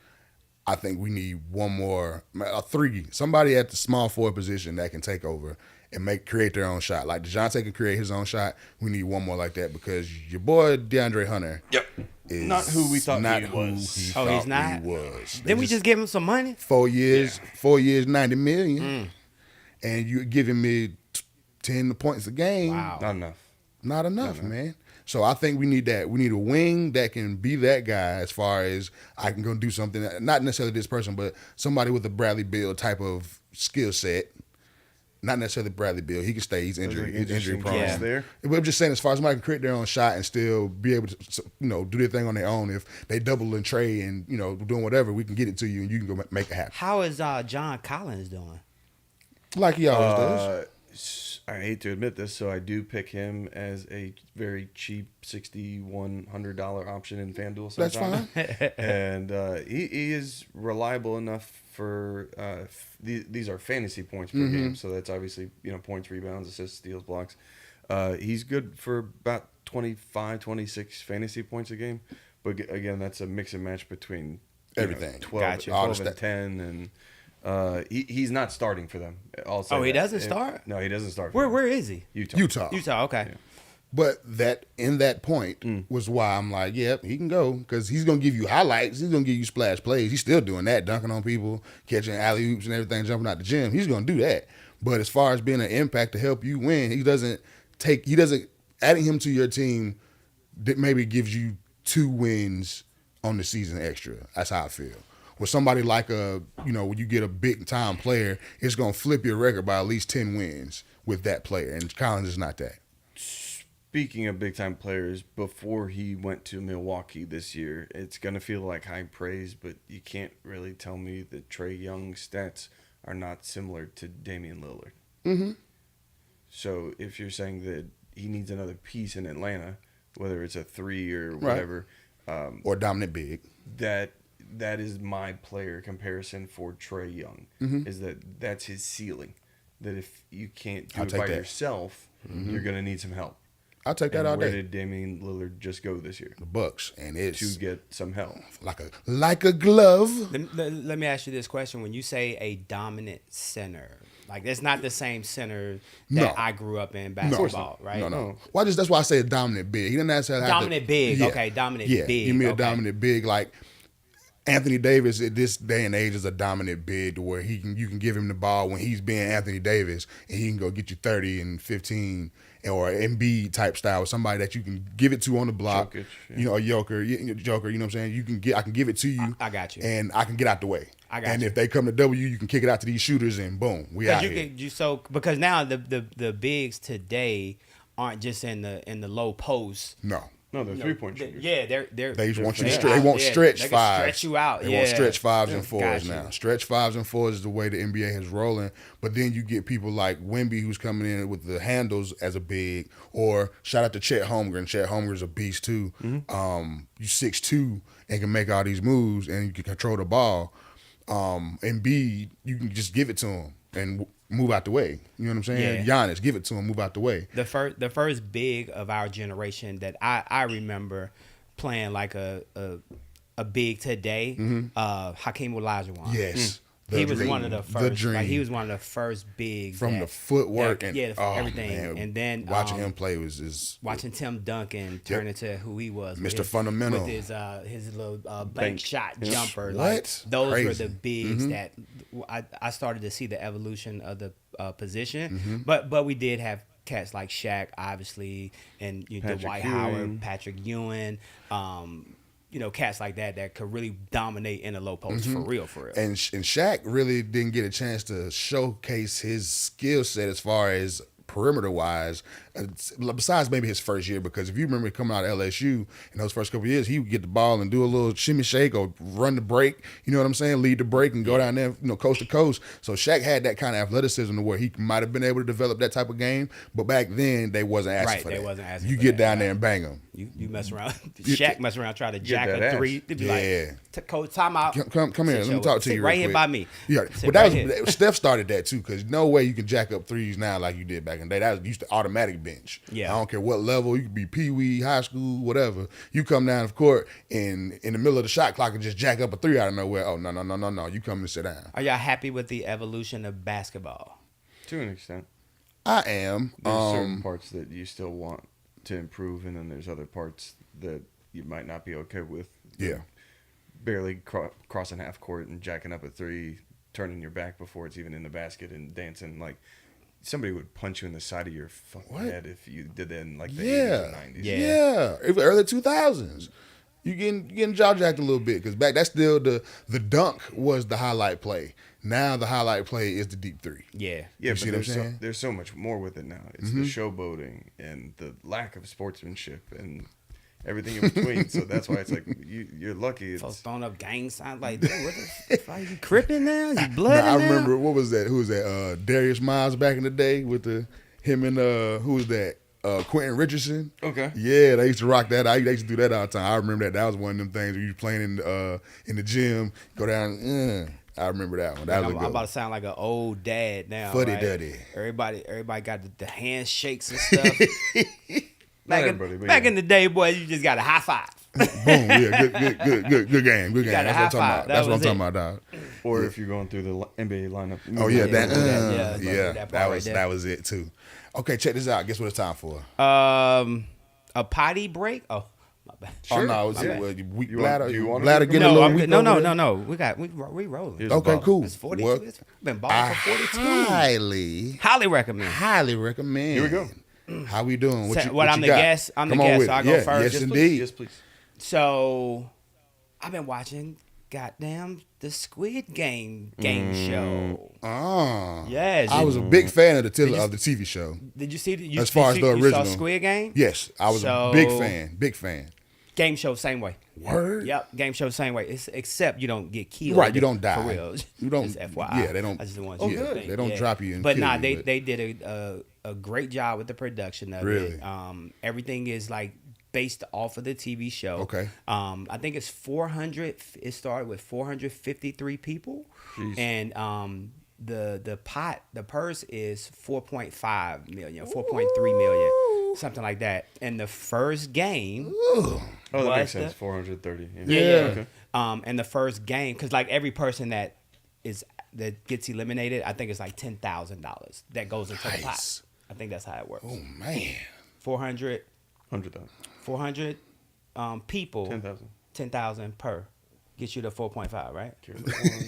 I think we need a 3, somebody at the small forward position that can take over and create their own shot. Like DeJounte can create his own shot. We need one more like that because your boy DeAndre Hunter is Not who we thought not he who was. he Oh, thought he's not? he was. Then we just give him some money. 4 years, 90 million, and you're giving me 10 points a game. Wow. Not enough. Not enough, man. So I think we need that. We need a wing that can be that guy as far as I can go do something, not necessarily this person, but somebody with a Bradley Beal type of skill set. Not necessarily Bradley Beal. He can stay. He's injury interesting prone. Yeah. there. But I'm just saying, as far as somebody can create their own shot and still be able to, do their thing on their own. If they double and Trey and doing whatever, we can get it to you and you can go make it happen, How is John Collins doing? like he always does. I hate to admit this, so I do pick him as a very cheap $6,100 option in FanDuel That's sometimes. fine. And he is reliable enough for these are fantasy points per game, so that's obviously points, rebounds, assists, steals, blocks. He's good for about 25, 26 fantasy points a game, but again, that's a mix and match between Everything. 12, Gotcha. 12 and 10, and he's not starting for them. I'll say Oh, he that. doesn't start? No, he doesn't start. For Where them. where is he? Utah. Utah. Okay. But that point was why I'm like, yep, he can go because he's gonna give you highlights. He's gonna give you splash plays. He's still doing that, dunking on people, catching alley oops and everything, jumping out the gym. He's gonna do that. But as far as being an impact to help you win, he doesn't adding him to your team that maybe gives you 2 wins on the season extra. That's how I feel. With somebody like when you get a big time player, it's gonna flip your record by at least 10 wins with that player. And Collins is not that. speaking of big time players, before he went to Milwaukee this year, it's gonna feel like high praise, but you can't really tell me that Trae Young's stats are not similar to Damian Lillard. Mm-hmm. So if you're saying that he needs another piece in Atlanta, whether it's a 3 or whatever, Or dominant big. that is my player comparison for Trae Young. Is that's his ceiling. That if you can't do I'll it take by that. yourself, you're gonna need some help. I'll take that And all where day. did Damian Lillard just go this year The Bucks, and it's to get some help? like a glove. Let me ask you this question: when you say a dominant center, like that's not the same center that No. I grew up in basketball, right? No. Well, that's why I say a dominant big. He doesn't necessarily have Dominant big, okay, dominant yeah. big, Give me a okay. dominant big. Like Anthony Davis at this day and age is a dominant big to where you can give him the ball when he's being Anthony Davis and he can go get you 30 and 15 or Embiid type style, somebody that you can give it to on the block, Jokic, yeah. you know, a Joker, you know what I'm saying? I can give it to you. I got you. And I can get out the way. I got and you. if they come to W, you can kick it out to these shooters and boom, we out here. Because now the bigs today aren't just in the low post. No. No, they're 3-point shooters. Yeah, they're They want you to they're stretch. They out want there. stretch They can fives. stretch you out. They yeah. want stretch fives and Yeah. fours Got you. now. Stretch fives and fours is the way the NBA is rolling. But then you get people like Wemby who's coming in with the handles as a big, or shout out to Chet Holmgren. Chet Holmgren's a beast too. Mm-hmm. You 6'2" and can make all these moves and you can control the ball. Embiid, you can just give it to him and move out the way. You know what I'm saying? Yeah. Giannis, give it to him, move out the way. The first big of our generation that I remember playing like a big today, Hakeem Olajuwon. Yes. He The was dream. one of the The first. dream. Like he was one of the first bigs From that- the footwork that- and yeah, oh, everything. man. And then watching him play is watching Tim Duncan turn into who he was, with Mr. his- Fundamental. with his little bank Bank. shot Yeah. jumper. What? Like those were Crazy. the bigs that I started to see the evolution of the position. Mm-hmm. But we did have cats like Shaq, obviously, and Patrick Dwight Ewing. Howard, Patrick Ewing. Cats like that could really dominate in the low post for real. And Shaq really didn't get a chance to showcase his skill set as far as perimeter wise, besides maybe his first year, because if you remember coming out of LSU in those first couple of years, he would get the ball and do a little shimmy shake or run the break, you know what I'm saying, lead the break and go down there, coast to coast. So Shaq had that kind of athleticism to where he might have been able to develop that type of game, but back then they wasn't asking Right, for they that. wasn't asking you for get that, down there right. and bang them. You mess around, Shaq mess around, try to jack that a ass. three. They'd be Yeah. like, Coach, time out. Come here. Let me talk to sit you right real here quick. by me. Yeah, Sit but that right was here. Steph started that too, because no way you can jack up threes now like you did back in the day. That was used to automatic bench. Yeah. I don't care what level. You could be pee-wee, high school, whatever. You come down the court and in the middle of the shot clock and just jack up a three out of nowhere. Oh, no. You come and sit down. Are y'all happy with the evolution of basketball? To an extent. I am. There's certain parts that you still want to improve, and then there's other parts that you might not be okay with. Yeah. Barely crossing half court and jacking up a three, turning your back before it's even in the basket and dancing like somebody would punch you in the side of your fucking What? head if you did that in like the Yeah. 80s and 90s. Yeah. Yeah. Early 2000s. You getting jaw jacked a little bit because back that's still the dunk was the highlight play. Now the highlight play is the deep three. Yeah. Yeah, You see but what I'm saying? there's so much more with it now. It's the showboating and the lack of sportsmanship and everything in between. So that's why it's like you're lucky. Folks It's, throwing up gang signs like, dude, what the fuck? You cripping now? You bloody Nah, I now? remember what was that? Who was that? Darius Miles back in the day with him and who was that? Quentin Richardson. okay. Yeah, they used to rock that. They used to do that all the time. I remember that. That was one of them things where you playing in the gym, go down. I remember that one. That was a I'm good about one. to sound like an old dad now. Fuddy right? duddy. Everybody got the handshakes and stuff. Not everybody, but back yeah. in the day, boy, you just got a high five. Boom. Yeah, good game. Good game. got a That's what high I'm talking five. about. That That's what I'm was talking it. about, dog. Or if you're going through the NBA lineup. Oh yeah, Yeah, that yeah, that part right there. that was it too. Okay, check this out. Guess what it's time for? A potty break? Oh, my bad. Oh no, it's Yeah. weak You want- bladder. do you want to Bladder do getting a No, little I'm weak good. No, over no, there? no, no. We rolling. Here's Okay, the ball. cool. It's 42. Well, It's been balling for 42. highly Highly recommend. recommend. Here we go. How we doing? So, you, what, I'm you the got? guest? I'm the Come on guest, with so it. I go Yeah, first. Yes, Yes, indeed. Yes, please. So, I've been watching goddamn the Squid Game show. Oh. Yes. I was a big fan of the you- of the TV show. Did you see the As far as the you original. saw Squid Game? Yes, I was a big fan. Game show same way. Word. Yep, game show same way. Except you don't get killed. Right, you don't die. For real. You don't. Just FYI. Yeah, they don't. I just want Oh, you to good. think. They don't drop you and But kill nah, you, they did a great job with the production of Really? it. Everything is like based off of the TV show. Okay. I think it's 400. It started with 453 people, Jeez. and the purse is 4.5 million, 4.3 million, something like that. And the first game. Oh, that was makes sense. the- 430. Yeah. Okay. And the first game, because like every person that gets eliminated, I think it's like $10,000 that goes into the pot. Nice. I think that's how it works. Oh man. 400 100,000. 400 people, 10,000. 10,000 per, gets you to 4.5, right?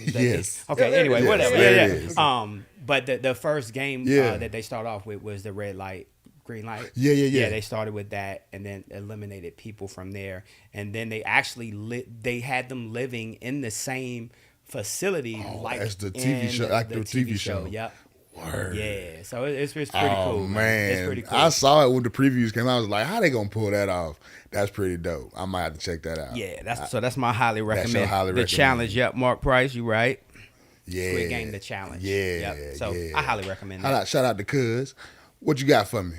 Yes. Okay. Yeah, Anyway, yeah, whatever. there Yeah, it yeah. is. But the first game Yeah. that they start off with was the red light, green light. Yeah. Yeah, they started with that and then eliminated people from there. And then they actually they had them living in the same facility like as the TV show, like the TV show. Yep. Word. Yeah. So it's pretty Oh cool. man, It's pretty cool. I saw it when the previews came out. I was like, "How they gonna pull that off?" That's pretty dope. I might have to check that out. Yeah, that's my highly recommend. your highly the recommend. challenge. Yep, Mark Price, you right. Yeah. Squid Game, the challenge. Yeah. Yep. So yeah. I highly recommend that. Shout out to Cuz. What you got for me?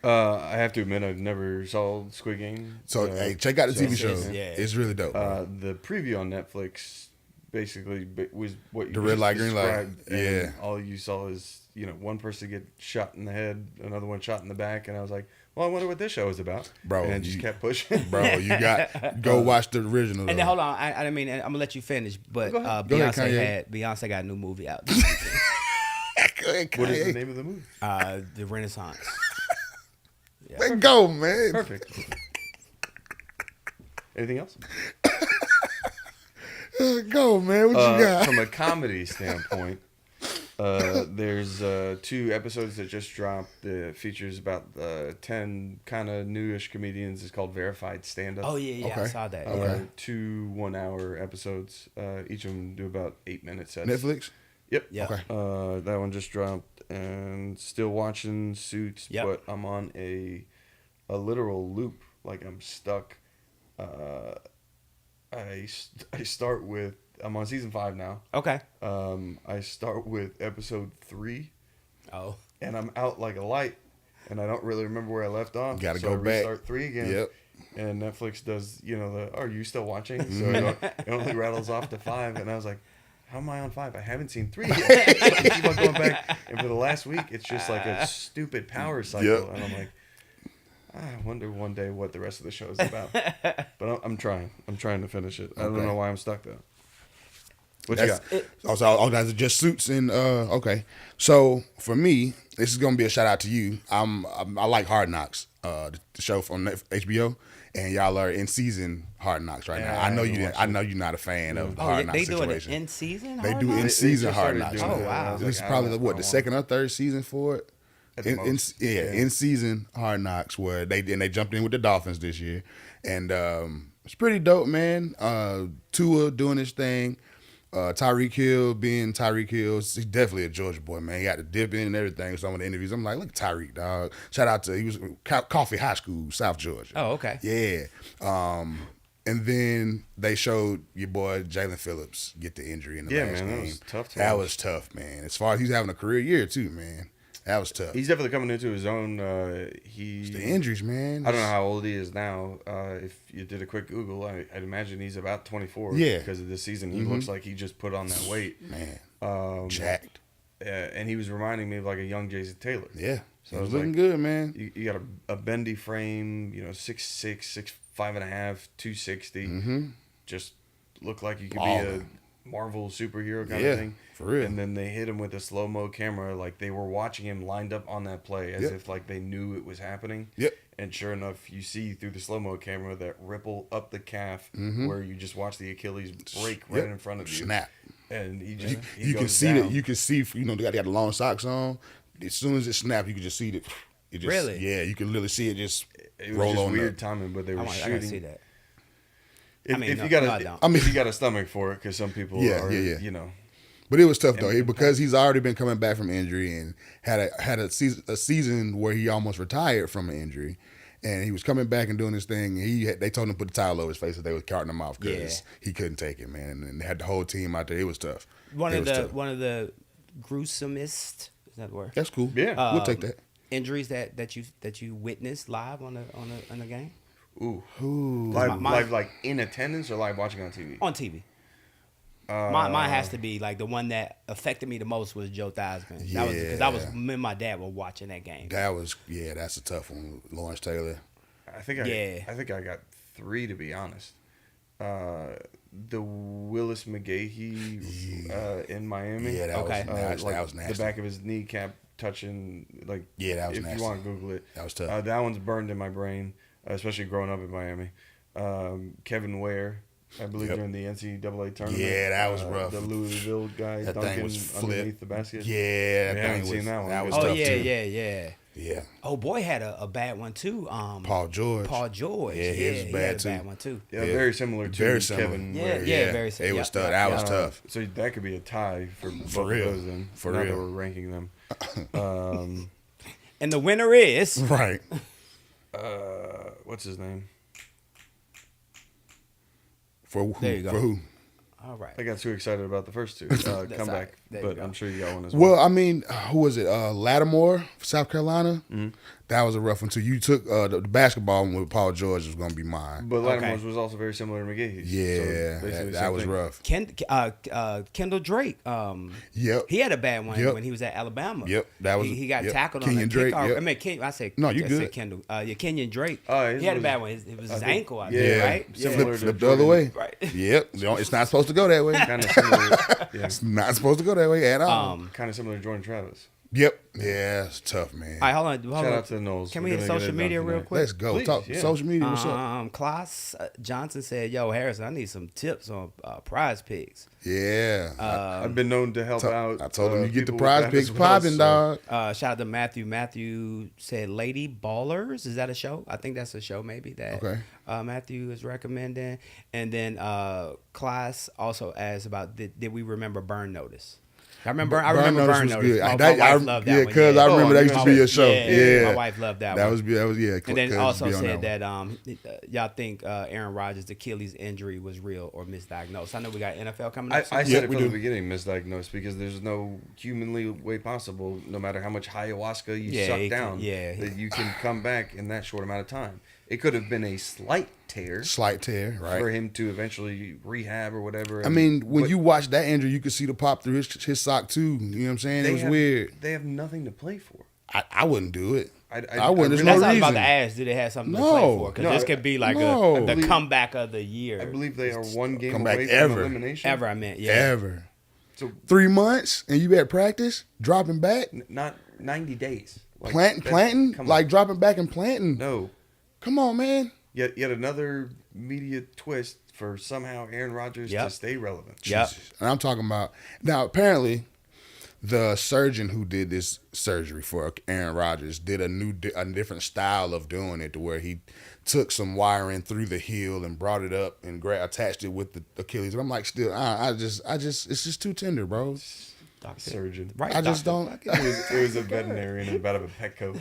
I have to admit, I've never saw Squid Game. So hey, check out the TV show. yeah. It's really dope. The preview on Netflix basically was what you The red just light, green light. described, and Yeah. all you saw is one person get shot in the head, another one shot in the back, and I was like, well, I wonder what this show is about, Bro, and it just you- kept pushing. Bro, you got go watch the original. And then though. hold on, I didn't mean I'm gonna let you finish, but Go ahead. Go ahead, Beyonce got a new movie out. Go ahead, What is the Kanye. name of the movie? The Renaissance. Let go, man. Perfect. Anything else? Go, man. What you got? From a comedy standpoint, there's 2 episodes that just dropped. Features about 10 kind of newish comedians. It's called Verified Stand Up. Oh yeah, I Okay. saw that. Okay. Yeah. 2 1-hour episodes. Each of them do about 8-minute sets. Netflix. Yep. Yeah. Okay. That one just dropped, and still watching Suits, Yep. but I'm on a literal loop. Like I'm stuck. I start with. I'm on season 5 now. Okay. I start with episode 3, Oh. and I'm out like a light, and I don't really remember where I left off. Gotta so go I back. restart 3 again. Yep. And Netflix does, are you still watching? So it only rattles off to 5, and I was like, how am I on 5? I haven't seen 3 yet. So I keep on going back, and for the last week, it's just like a stupid power cycle, Yep. and I'm like, I wonder one day what the rest of the show is about. But I'm trying. I'm trying to finish it. I don't Okay. know why I'm stuck though. What you got? Also, all guys are just Suits and okay. So for me, this is gonna be a shout out to you. I like Hard Knocks, the show from HBO, and y'all are in season Hard Knocks right now. Yeah, I know I you. haven't Didn't, I know you're not a fan of the Oh, Hard they Knocks doing it situation. in season. They Hard do Knocks? in season just Hard started Knocks. doing Oh, it, and wow. I was This is like, probably I what don't the want second or third season for it. At the most. In season Hard Knocks, where they jumped in with the Dolphins this year, and it's pretty dope, man. Tua doing his thing. Tyreek Hill being Tyreek Hill, he's definitely a Georgia boy, man. He got to dip in and everything. Some of the interviews, I'm like, look at Tyreek, dog. Shout out to he was Coffee High School, South Georgia. Oh, okay. Yeah. And then they showed your boy Jalen Phillips get the injury in the Yeah, last man, that game. was tough to That watch. was tough, man. As far as he's having a career year too, man. That was tough. He's definitely coming into his own. The injuries, man. I don't know how old he is now. If you did a quick Google, I'd imagine he's about 24. Yeah. Because of this season, he looks like he just put on that weight. Man, jacked. And he was reminding me of like a young Jason Taylor. Yeah. So He I was was looking like, good, man. You got a bendy frame, 6'6", 6'5.5", 260. Just look like you could be a Ballin'. Marvel superhero kind Yeah, of thing. for real. And then they hit him with a slow-mo camera, like they were watching him lined up on that play as Yep. if like they knew it was happening. Yep. And sure enough, you see through the slow-mo camera that ripple up the calf where you just watch the Achilles break right Yep. in front of you. Snap. And he just You can goes see down. that. You can see. They got the long socks on. As soon as it snapped, you could just see it. It just, Really? Yeah, you can literally see it just It was roll just on weird up. timing, but they were I gotta shooting. see that. If, I mean, if no, you got no, a, I don't. I mean- if you got a stomach for it, because some people Yeah, are, yeah. you know. But it was tough though, because he's already been coming back from injury and had a season where he almost retired from an injury, and he was coming back and doing his thing. And they told him to put the towel over his face, so they was carting him off because he couldn't take it, man. And they had the whole team out there. It was tough. One It of was the tough. one of the gruesomest, is that the word? That's cool. Yeah. We'll take that. Injuries that you witnessed live on a game Ooh. My- Live, like in attendance or live watching on TV? on TV. Mine has to be like the one that affected me the most was Joe Theismann. That was because me and my dad were watching that game. That's a tough one. Lawrence Taylor. I think I got 3, to be honest. The Willis McGahee in Miami. Yeah, that Okay. was like that was nasty. the back of his kneecap touching, like, Yeah, that was if nasty. you want to Google it. That was tough. That one's burned in my brain, especially growing up in Miami. Kevin Ware, I believe, Yep. during the NCAA tournament. Yeah, that was rough. The Louisville guy That dunking thing was underneath flipped. the basket. Yeah, We that haven't thing seen was that one. That was Oh tough yeah, too. yeah. Yeah. Oh boy, had a bad one too. Paul George. Paul George. Yeah, his was he bad had a too. bad one too. Yeah, very similar to Very similar. Kevin Yeah, Ware. yeah, very similar. It was Yep, tough. yep, That was yep. tough. So that could be a tie for both real. of those. Then, For now that real. we're ranking them. And the winner is Right. What's his name? For who? There you go. For who? all right. I got too excited about the first two all comeback, right. There you but go. I'm sure you got one as well. Well, I mean, who was it? Lattimore, South Carolina. That was a rough one too. You took the basketball one with Paul George was going to be mine. But Lattimore's Okay. was also very similar to McGahee's. Yeah, So basically the that same was thing. rough. Kendall Drake. Yep. He had a bad one Yep. when he was at Alabama. Yep, that was- he got yep. tackled on Kenyon a Drake, kickoff. yep. I mean, I said No, you I good. said Kendall. Kenyon Drake. His He had a was- bad one. It was his think- ankle, I yeah, think, right? similar to Flip the other Jordan. way. Right. Yep. It's not supposed to go that way. Kind of similar. Yeah. It's not supposed to go that way at all. Kind of similar to Jordan Travis. Yep. Yeah, it's tough, man. All right, hold on. Shout out to the Knowles. Can We're we hit gonna get social it media done real tonight. quick? Let's go. Please, Talk yeah. social media. What's up? Klaus Johnson said, "Yo, Harrison, I need some tips on prize picks." Yeah. I've been known to help out. I told him you get the people with prize that picks as well, popping, so- dog. Shout out to Matthew. Matthew said Lady Ballers. Is that a show? I think that's a show maybe that Okay. Matthew is recommending. And then Klaus also asked about did we remember Burn Notice? I remember Burn was Notice. good. My That- wife loved that one. because I Oh, remember that you used to know, be a show. yeah, Yeah, my wife loved that That one. was yeah. And then Cuz also be on said that that y'all think Aaron Rodgers' Achilles injury was real or misdiagnosed. I know we got NFL coming up. I soon. said it we from do. the beginning, misdiagnosed, because there's no humanly way possible, no matter how much ayahuasca you Yeah, suck it can- down, yeah. that you can come back in that short amount of time. It could have been a slight tear slight tear, right? for him to eventually rehab or whatever. I mean, when but you watch that injury, you could see the pop through his sock too. You know what I'm saying? It they was have- weird. They have nothing to play for. I wouldn't do it. I I wouldn't. There's really- no That's what I was about reason. to ask. Do they have something to No. play for? Because No, this could be like no. the comeback of the year. I believe they are one game Comeback away from ever. elimination. Ever, I meant, yeah. Ever. So 3 months and you at practice, dropping back, not 90 days. Like, planting, come on. like dropping back and planting. No. Come on, man. Yet another media twist for somehow Aaron Rodgers Yep. to stay relevant. Yep. Jesus. And I'm talking about now. Apparently, the surgeon who did this surgery for Aaron Rodgers did a different style of doing it, to where he took some wiring through the heel and brought it up and attached it with the Achilles. And I'm like, still, I just, it's just too tender, bro. Surgeon. Right. I just doctor. don't. It was a veterinarian in about a Petco.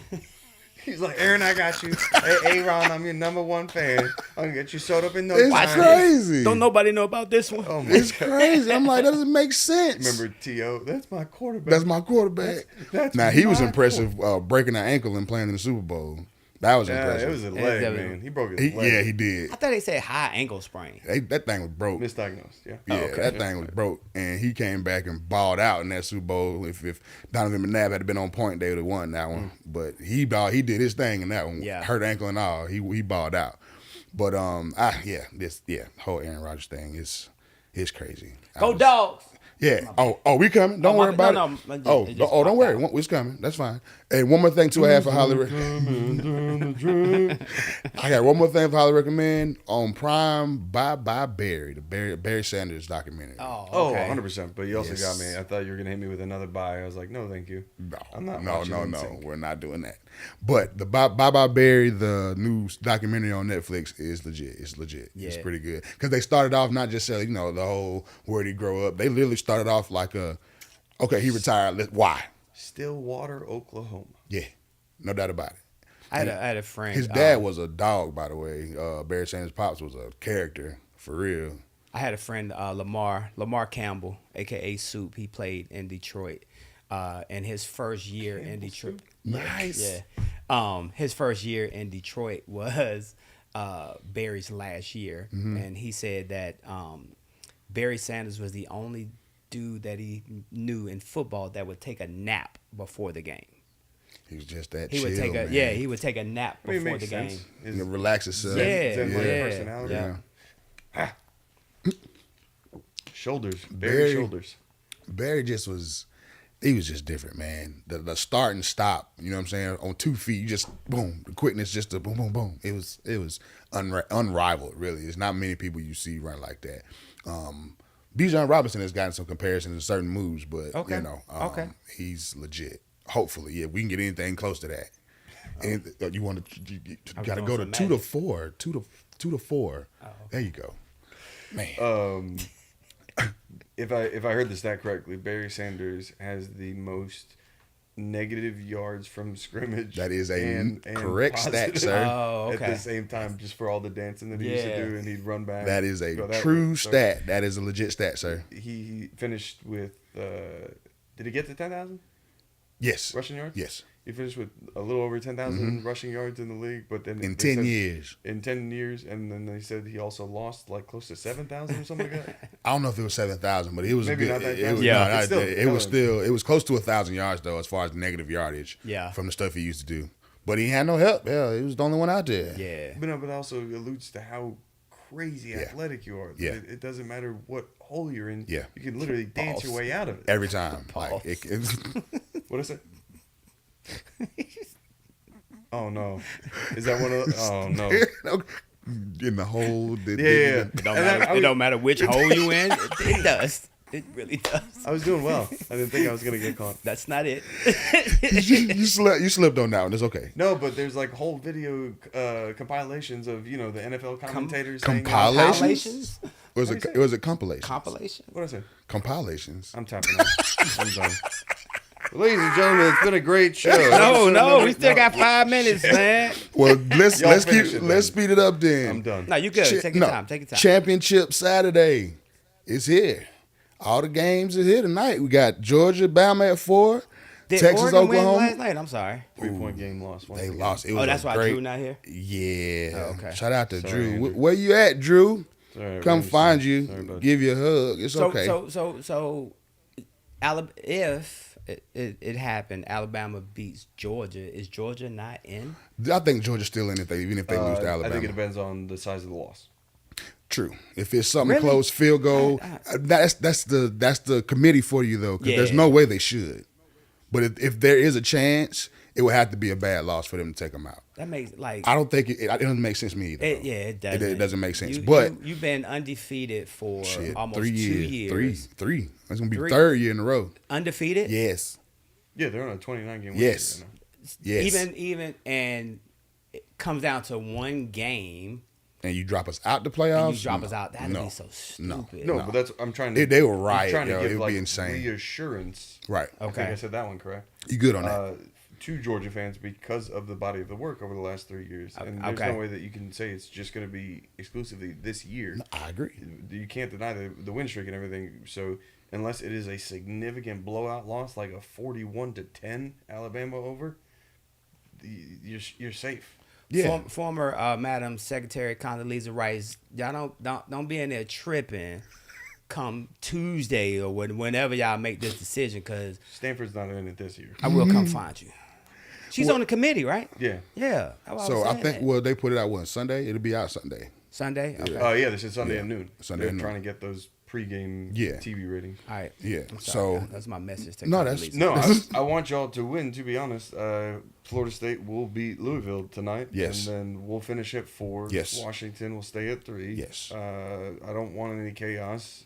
He's like, Aaron, I got you. Hey, Aaron, I'm your number one fan. I'm gonna get you sewed up in no It's time. crazy. Don't nobody know about this one. Oh my It's god. crazy. I'm like, that doesn't make sense. Remember T.O.? That's my quarterback. That's my quarterback. That's now he was my impressive breaking an ankle and playing in the Super Bowl. That was Yeah, impressive. it was a Yeah, leg, that was- man. He broke his He- leg. yeah, he did. I thought they said high ankle sprain. That thing was broke. Misdiagnosed. Yeah. Yeah, okay. that thing was broke, and he came back and balled out in that Super Bowl. If Donovan McNabb had been on point, they would have won that one. But he did his thing in that one. Yeah. Hurt ankle and all. He balled out. But whole Aaron Rodgers thing is crazy. Go Dogs. Yeah. Oh, we coming. Don't Oh, worry my- about no, it. no, it Oh, just don't popped worry. out. It's coming. That's fine. And one more thing too, I have for Holly. I got one more thing for Holly recommend on Prime. Bye Bye Barry, the Barry Sanders documentary. Oh, okay. 100%. But you also Yes. got me. I thought you were going to hit me with another buy. I was like, no, thank you. I'm not No, watching NSYNC. we're not doing that. But the Bye Bye Barry, the new documentary on Netflix is legit. It's legit. It's Yeah. pretty good because they started off not just saying the whole where'd he grow up. They literally started off like okay, he retired. Why? Stillwater, Oklahoma. Yeah, no doubt about it. I had a friend. His dad was a dog, by the way. Barry Sanders' pops was a character for real. I had a friend, Lamar Campbell, aka Soup. He played in Detroit, and his first year in Detroit. Nice. Yeah. His first year in Detroit was Barry's last year, and he said that Barry Sanders was the only dude that he knew in football that would take a nap before the game. He was just that He chill, would take man. he would take a nap I mean, it before makes the sense. game. Is- And relax himself. Yeah, Is that like yeah, personality? yeah. Shoulders. Barry- Barry shoulders. Barry he was just different, man. The start and stop, you know what I'm saying? On 2 feet, you just boom, the quickness, just a boom, boom, boom. It was unrivaled, really. There's not many people you see run like that. Bijan Robinson has gotten some comparisons in certain moves, but Okay. Okay. he's legit. Hopefully, yeah, we can get anything close to that. And you want to, you got to doing go to some 2 to magic. 4, 2 to 4. There you go, man. If I heard the stat correctly, Barry Sanders has the most negative yards from scrimmage. That is a and correct stat, positive sir. Oh, At okay. the same time, just for all the dancing that he used to Yeah. do, and he'd run back. That is a go that true way. So stat. That is a legit stat, sir. He finished with. Did he get to 10,000 Yes. rushing yards? Yes. He finished with a little over 10,000 rushing yards in the league, but then In they 10 said- years. In 10 years, and then they said he also lost like close to 7,000 or something like that. I don't know if it was 7,000, but it was Maybe a not good. that It was, thousand. Yeah. no, But not- still, it was close to 1,000 yards though, as far as negative yardage. Yeah. From the stuff he used to do, but he had no help. Yeah, he was the only one out there. Yeah. But no, but also alludes to how crazy athletic you are. Yeah. It doesn't matter what hole you're in. Yeah. You can literally dance your Pause. way out of it. Every time. Like, Pause. What is it? Oh no. Is that one of the, oh no. in the hole. Yeah. It don't And matter. I It was- don't matter which hole you in. It does. It really does. I was doing well. I didn't think I was gonna get caught. That's not it. you slipped on that one. It's okay. No, but there's like whole video compilations of the NFL commentators saying, Compilations? Compilations? It was a compilation. Compilation? What did I say? Compilations. I'm tapping out. I'm done. Ladies and gentlemen, it's been a great show. No, we still got 5 minutes, man. Well, let's Y'all finish keep it let's then. speed it up then. I'm done. No, you good. Take your time. Take your time. Championship Saturday is here. All the games is here tonight. We got Georgia, Bama at 4. Did Texas, Oregon win Oklahoma. last night? I'm sorry. 3-point game loss. once They again. lost. It was That's a why great, Drew not here? Yeah. Oh, okay. Shout out to Sorry, Drew. Andrew. Where you at, Drew? Sorry, Come Ramsey. find Sorry, you. bud. Give you a hug. It's So, okay. so, if it happened, Alabama beats Georgia. Is Georgia not in? I think Georgia's still in it, even if they lose to Alabama. I think it depends on the size of the loss. True. If it's something Really? close, field goal, that's the committee for you though, because there's Yeah. no way they should. But if there is a chance, it would have to be a bad loss for them to take them out. That makes like I don't think it doesn't make sense to me either. it doesn't. It doesn't make sense. You, but you've been undefeated for shit, almost 3 2 years. years. Three. That's gonna be Three. third year in a row. Undefeated. Yes. Yeah, they're on a 29-game win Yes. streak right now. Yes. Even and it comes down to one game And you drop us out the playoffs. and you drop us No. out. That'd No. be so stupid. No, but that's I'm trying to. They were I'm riot, trying to yo. give, It would like, be insane. Reassurance. Right. I think Okay. I said that one correct. You good on that? To Georgia fans because of the body of the work over the last 3 years, and there's Okay. no way that you can say it's just going to be exclusively this year. I agree. You can't deny the win streak and everything. So unless it is a significant blowout loss, like a 41-10 Alabama over, you're safe. Yeah. Former Madam Secretary Condoleezza Rice, y'all don't be in there tripping. Come Tuesday or whenever y'all make this decision, because Stanford's not in it this year. I will come find you. She's on the committee, right? Yeah. Yeah. that's what So was I saying. think they put it out Sunday. It'll be out Sunday. Sunday. Okay. Oh yeah, this is Sunday Yeah. at noon. Sunday They're at noon. trying to get those pregame Yeah. TV rating. All right. Yeah, I'm sorry, so- that's my message to No, Coach that's- Lisa. No, I want y'all to win. To be honest, Florida State will beat Louisville tonight. Yes. And then we'll finish at 4. Yes. Washington will stay at 3. Yes. I don't want any chaos.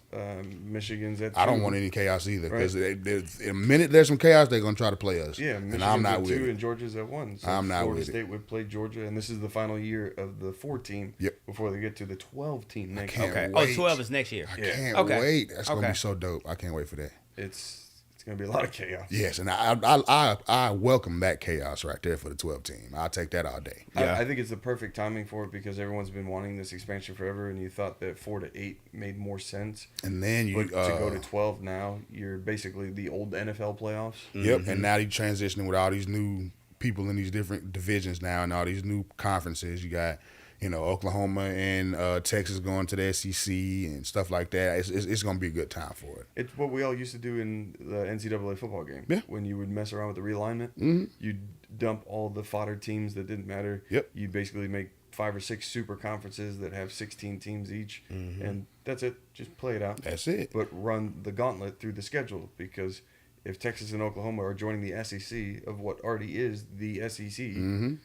Michigan's at 2. I don't want any chaos either because in a minute there's some chaos, they're gonna try to play us. Yeah, Michigan's and I'm not at with 2 it. and Georgia's at 1. So I'm not Florida with it. State would play Georgia, and this is the final year of the 4 team. Yep. Before they get to the 12 team next can't year. Okay. wait. Oh, 12 is next year. I Yeah. can't Okay. wait. That's gonna Okay. be so dope. I can't wait for that. It's gonna be a lot of chaos. Yes, and I welcome that chaos right there for the 12 team. I'll take that all day. Yeah. I think it's the perfect timing for it because everyone's been wanting this expansion forever, and you thought that 4 to 8 made more sense. And then you But to go to 12 now, you're basically the old NFL playoffs. Yep, and now you transitioning with all these new people in these different divisions now and all these new conferences. You got, Oklahoma and Texas going to the SEC and stuff like that. It's going to be a good time for it. It's what we all used to do in the NCAA football game. Yeah. When you would mess around with the realignment, you'd dump all the fodder teams that didn't matter. Yep. You basically make 5 or 6 super conferences that have 16 teams each, and that's it. Just play it out. That's it. But run the gauntlet through the schedule because if Texas and Oklahoma are joining the SEC of what already is the SEC,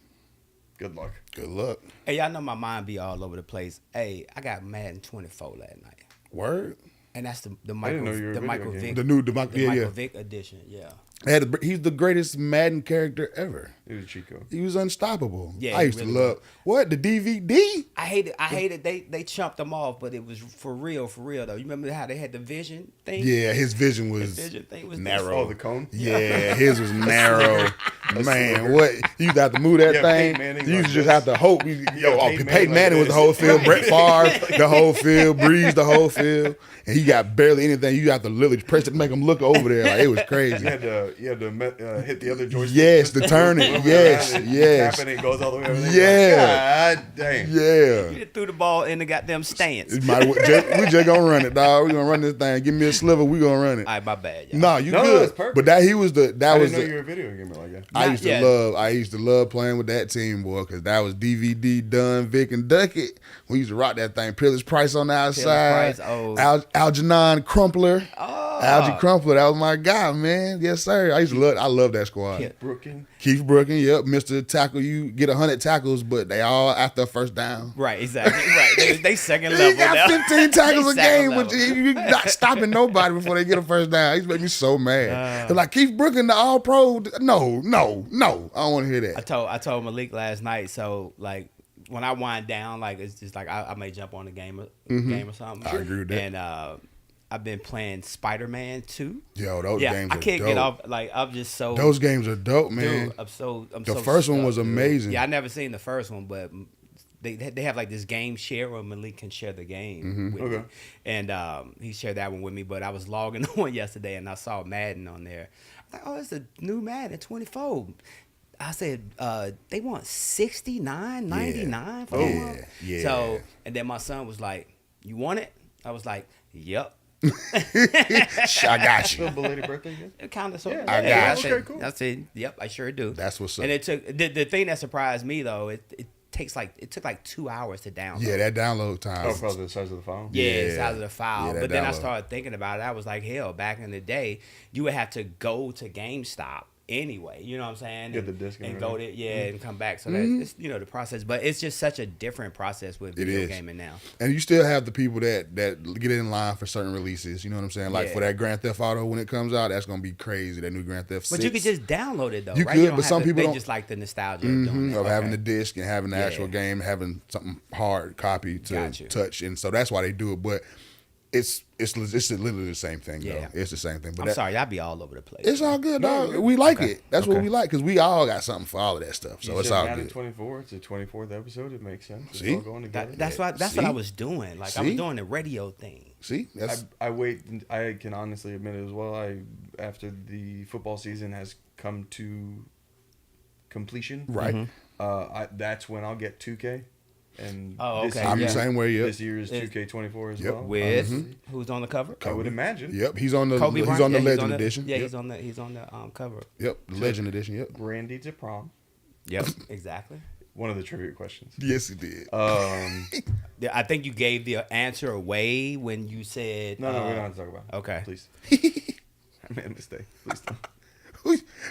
good luck. Good luck. Hey, y'all know my mind be all over the place. Hey, I got Madden 24 last night. Word. And that's the didn't Michael, know you were a the video Michael game. Vick. The Michael yeah. Vick edition, yeah. He's the greatest Madden character ever. It was Chico. He was unstoppable. Yeah, I he used really to love what the DVD. I hated they chumped them off, but it was for real though. You remember how they had the vision thing? Yeah, his vision was vision thing was narrow. Oh, the cone? Yeah, his was narrow. Man, what you used to have to move that Yeah, thing. Peyton Manning You used like to just this. have to hope. Peyton Peyton Manning Manning like was the whole this. field. Brett Favre, the whole field. Breeze, the whole field, and he got barely anything. You have to literally press it to make him look over there. Like it was crazy. You had to hit the other joystick. Yes, to turn it. Move Yes, around and yes. tap it and it goes all the way over there. Yeah. God damn. Yeah. You threw the ball in the goddamn stands. We just gonna run it, dog. We gonna run this thing. Give me a sliver. We gonna run it. All right, my bad, y'all. No, you No, good. it's perfect. But that was I the. didn't know you were a video gamer like that. I used to love playing with that team, boy, because that was DVD, Dunn, Vic, and Duckett. We used to rock that thing. Pillars Price on the outside. Price, oh. Algernon Crumpler. Oh. Algie Crumpler, that was my guy, man. Yes, sir. I love that squad. Yeah. Brooking. Keith Brooken, yep, Mr. Tackle. You get 100 tackles, but they all after first down. Right, exactly. Right. They second He level got now. 15 tackles They a second game, but level. you not stopping nobody before they get a first down. He's making me so mad. They're like Keith Brooken, the All Pro. No, I don't want to hear I that. told Malik last night. So like when I wind down, like it's just like I may jump on the game or something. I agree with that. And I've been playing Spider-Man 2. Yo, those Yeah, games I are can't dope. get off. Like I'm just so. Those games are dope, man. Dude, I'm The so first one stuck, was dude. amazing. Yeah, I never seen the first one, but they have like this game share where Malik can share the game with me. Okay. And he shared that one with me, but I was logging on yesterday and I saw Madden on there. I'm like, oh, it's a new Madden 24. I said, they want $69.99 for that one? Yeah. So, and then my son was like, you want it? I was like, yep. I got you. Little belated birthday gift? Kind of, sort of. Yeah, I got said, you. Okay, cool. I said, yep, I sure do. That's what's up. And it took the thing that surprised me though. It took like 2 hours to download. Yeah, that download time. Oh, probably the size of the file. Yeah, the Yeah. size of the file. Yeah, that but then I download. started thinking about it. I was like, hell, back in the day, you would have to go to GameStop anyway. You know what I'm saying? Get the disc and and go to everything. and come back. So that's the process. But it's just such a different process with It video is. gaming now. And you still have the people that get in line for certain releases. You know what I'm saying? Like Yeah. for that Grand Theft Auto when it comes out, that's gonna be crazy. That new Grand Theft 6. But you could just download it though, You right? could, don't but have some to- people they don't- just like the nostalgia of doing of it. having Okay. the disc and having the actual Yeah. game, having something hard copy to Got you. touch, and so that's why they do it. But it's literally the same thing. Yeah. Though. It's the same thing. But I'm that- sorry, y'all be all over the place. It's all good, dog. No, We like Okay. it. That's what Okay. we like because we all got something for all of that stuff. So You it's said all Madden good. 24. It's the 24th episode. It makes sense. It's See? all going together. That's what See? I was doing. Like I was See? doing the radio thing. See, that's I wait. I can honestly admit it as well. After the football season has come to completion, right. that's when I'll get 2K. And Oh, this okay. I'm Yeah. the same way. Yep. This year is 2K24 as Yep. well. With obviously. who's on the cover? I would imagine. Yep. He's on the Kobe he's Bryant? on the Yeah, Legend edition. Yeah, Yep. he's on the cover. Yep. The Legend edition. Yep. Randy to prom. Yep, exactly. one of the trivia questions. Yes, he did. Yeah, I think you gave the answer away when you said. No, we don't have to talk about it. Okay. Please. I made a mistake. Please don't.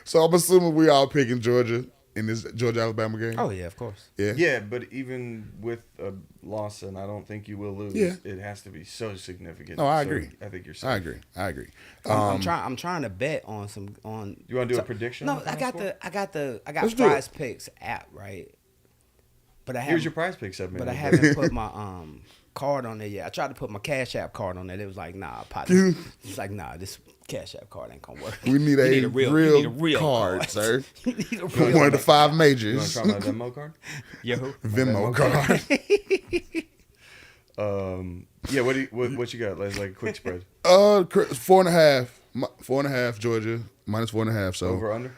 So I'm assuming we all picking Georgia in this Georgia-Alabama game. Oh yeah, of course. Yeah. Yeah, but even with a loss, and I don't think you will lose, Yeah. it has to be so significant. No, I So agree. I think you're safe. I agree. I'm trying to bet on some on. You want to do a prediction? No, on the I got score? I got Let's do it. Prize Picks app, right? But I Here's haven't your prize pick segment. but I haven't put my card on there yet. I tried to put my Cash App card on there. It was like, nah, partner. It's like, nah, this Cash App card ain't gonna work. We need You a real card, card, sir. You need a One real of the 5 You want majors. to try my Venmo card? Yahoo. Venmo card. Yeah. What you got? Like a quick spread. 4.5. 4.5 Georgia minus 4.5. So Over under.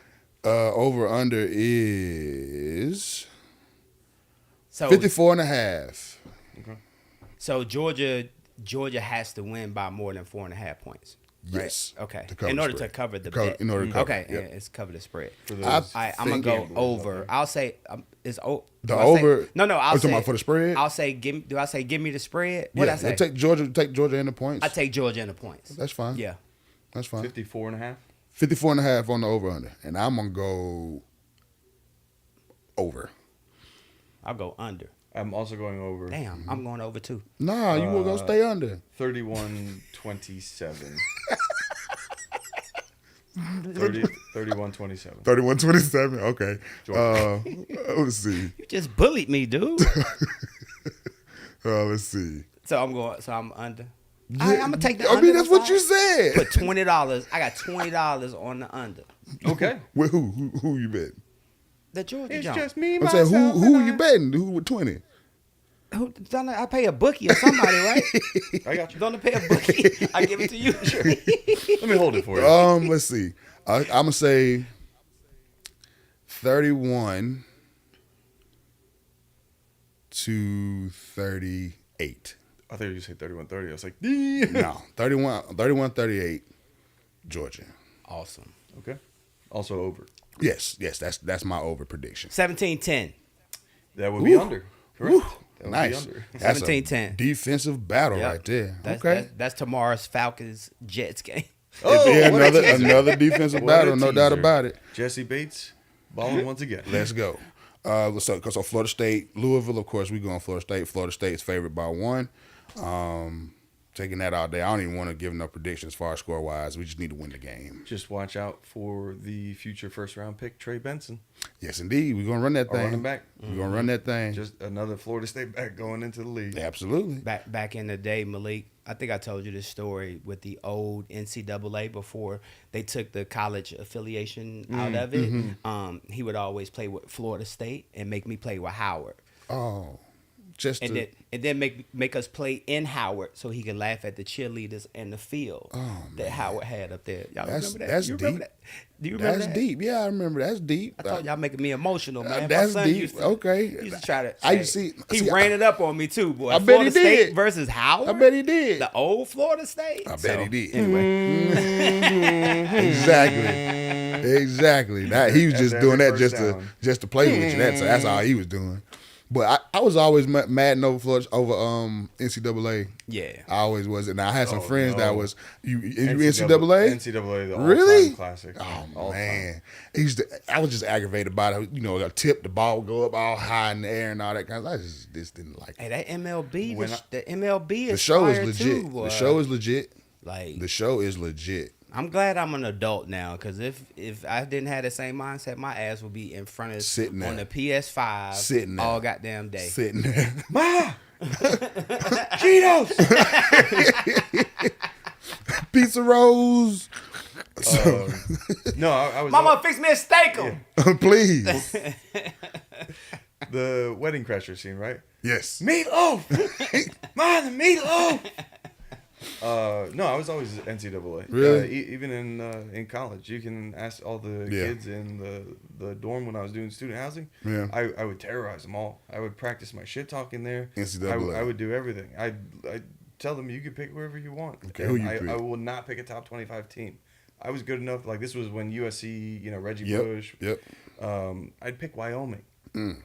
over under is So 54.5. Okay. so Georgia has to win by more than 4.5 points. Right? Yes. Okay. To cover In the order spread. to cover the To cover- bet. in order to cover, Okay. yep. Yeah, it's cover the spread. For the I'm gonna go think- over. I'll say it's The do I say- over. No, I'll you talking say about for the spread? I'll say give. Do I say give me the spread? What yeah, I say? Take Georgia in the points. I take Georgia in the points. That's fine. Yeah. That's fine. 54.5. 54.5 on the over under, and I'm gonna go over. I'll go under. I'm also going over. Damn, I'm going over too. Nah, you were gonna stay under. 31-27. 31-27. 31-27. Okay. Let's see. You just bullied me, dude. Let's see. So I'm under. Yeah, I'm gonna take the I under. mean, that's what fine. you said. Put $20. I got $20 on the under. Okay. With who you betting? The Georgia It's Jones. just me. I'm saying myself, who and you betting? Who with 20? I pay a bookie or somebody, right? I got you. Don't pay a bookie. I give it to you. Sure. Let me hold it for you. Let's see. I'm gonna say 31 to 38. I thought you said 31-30. I was like, No, 31-38, Georgia. Awesome. okay. Also over. Yes, that's my over prediction. 17-10. That would be Ooh. under. Correct. Ooh, That would nice. be under. That's a 17-10. defensive battle Yep. right there. That's, okay. That's tomorrow's Falcons Jets game. Oh, Yeah, what a teaser. another defensive What a battle, no doubt teaser. about it. Jesse Bates balling once again. Let's go. So Florida State, Louisville, of course, we going Florida State. Florida State is favored by 1. Taking that all day. I don't even want to give no predictions as far as score wise. We just need to win the game. Just watch out for the future first round pick, Trey Benson. Yes, indeed. We're gonna run that Our thing. running back. We're gonna run that thing. Just another Florida State back going into the league. Absolutely. Back in the day, Malik, I think I told you this story with the old NCAA before they took the college affiliation out of it. He would always play with Florida State and make me play with Howard. Oh, just And to, then make us play in Howard so he could laugh at the cheerleaders and the field that Howard had up there. Y'all That's- remember that? that's You remember deep. that? Do you remember that's that? deep. Yeah, I remember. That's deep. I thought y'all making me emotional, man. That's My son deep. used to, Okay. he used to try to. I hey, see- He see, ran it up on me too, boy. I bet Florida he State did. versus Howard. I bet he did. The old Florida State. I bet he did. Anyway, Exactly. That he was After just every doing that first just down. to play with you. That's all he was doing. But I was always mad over Florida over NCAA. yeah. I always was, and I had some Oh, friends no. that was you NCAA. NCAA, the Really? all-time classic. Oh All-time. man, I was just aggravated about it. You know, a tip, the ball would go up all high in the air and all that kind of. I just didn't like it. Hey, that MLB, When the MLB is The show is fire legit. Too, boy. The show is legit. like. The show is legit. I'm glad I'm an adult now, because if I didn't have the same mindset, my ass would be in front of Sitting on there. the PS5 Sitting there. all goddamn day. Sitting there. Ma! Cheetos! Pizza rolls. No, I was Mama, fix me a steak. Please. the Wedding Crasher scene, right? Yes. Meatloaf! Ma, the meatloaf! No, I was always NCAA. Really? Even in college, you can ask all the Yeah. kids in the dorm when I was doing student housing. Yeah. I would terrorize them all. I would practice my shit talking there. NCAA. I would do everything. I tell them you can pick whoever you want. Okay, And who you I pick? will not pick a top 25 team. I was good enough. Like this was when USC, Reggie Yep. Bush. Yep. I'd pick Wyoming.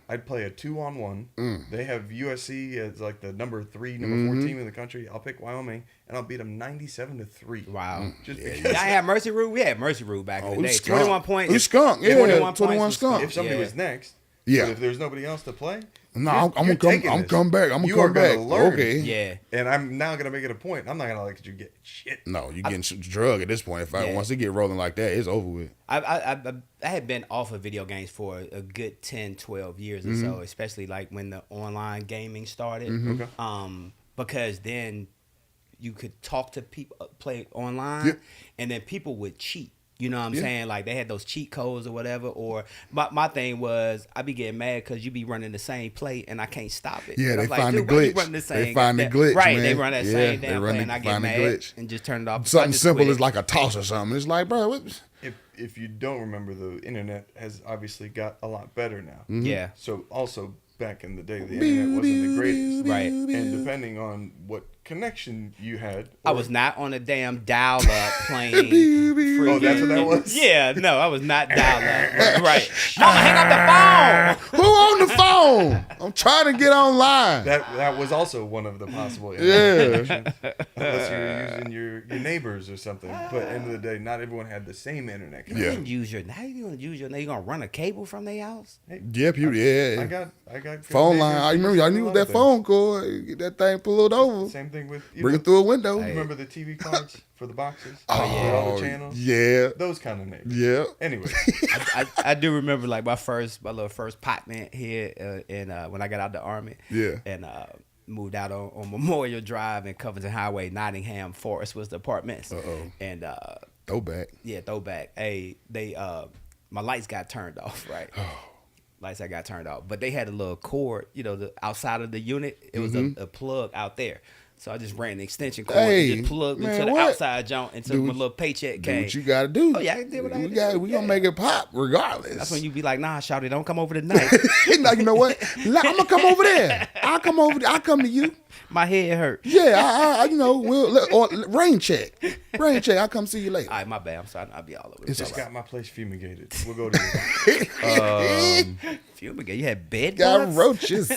I'd play a 2-on-1. They have USC as like the number 4 team in the country. I'll pick Wyoming and I'll beat them 97-3. Wow. Just Yeah, because I had Mercy Rule. We had Mercy Rule back in the we day. skunk. 21 points. We skunk, yeah, 21 21 points was skunk. if somebody Yeah. was next, Yeah. but if there's nobody else to play, No, you're I'm gonna come. taking I'm this. come back. I'm gonna You come are gonna back. learn. Okay. Yeah. And I'm now gonna make it a point. I'm not gonna let you get shit. No, you getting drug at this point. Yeah. Once it get rolling like that, it's over with. I had been off of video games for a good 10, 12 years or so, especially like when the online gaming started. Okay. Because then you could talk to people, play online, Yeah. and then people would cheat. You know what I'm Yeah. saying? Like they had those cheat codes or whatever. Or my thing was I be getting mad because you be running the same play and I can't stop it. Yeah, And they I'm like, find the dude, why you glitch. running the They same find the that- glitch, Right, man. they run that Yeah, same they damn run play the- and I get find the mad glitch. and just turn it off. So I Something just simple quit is it. like a toss or something. It's like, bro, what? If you don't remember, the internet has obviously got a lot better now. Yeah. So also back in the day, the internet wasn't the greatest. Right. And depending on what connection you had, I was not on a damn dial-up playing. Oh, that's what that was? Yeah, no, I was not dial-up. Right. No, hang up the phone. Who on the phone? I'm trying to get online. That was also one of the possible Yeah. connections, unless you were using your neighbors or something. But at the end of the day, not everyone had the same internet You connection. Yeah. didn't use your. How you gonna use your? You gonna run a cable from their house? Yeah, people. Yeah. I got good phone neighbors line. I who remember. used I to do knew a lot that of things. phone cord. Get that thing pulled over. Same thing with Bring it through a window. You remember the TV cards for the boxes? With Oh, all the channels? yeah. Those kind of neighbors. Yeah. Anyway, I do remember like my little first pot man here in when I got out the army. Yeah. And moved out on Memorial Drive and Covington Highway, Nottingham Forest was the apartments. Uh-oh. And Throwback. yeah, throwback. Hey, they my lights got turned off, right? Lights that got turned off, but they had a little cord, the outside of the unit. It was a plug out there, so I just ran the extension cord Hey, and just plugged man, into the what? outside joint until my little paycheck Do came. what you gotta do. Oh, yeah, I did what I we did. got. We gonna Yeah. make it pop regardless. That's when you be like, nah, shawty, don't come over tonight. Now, you know what? I'm gonna come over there. I'll come over. I'll come to you. My head hurt. Yeah, or rain check. Rain check. I'll come see you later. All right, my bad. I'm sorry. I'll be all over. It's just It's got my place fumigated. We'll go to fumigate. You had bed Got bugs? roaches.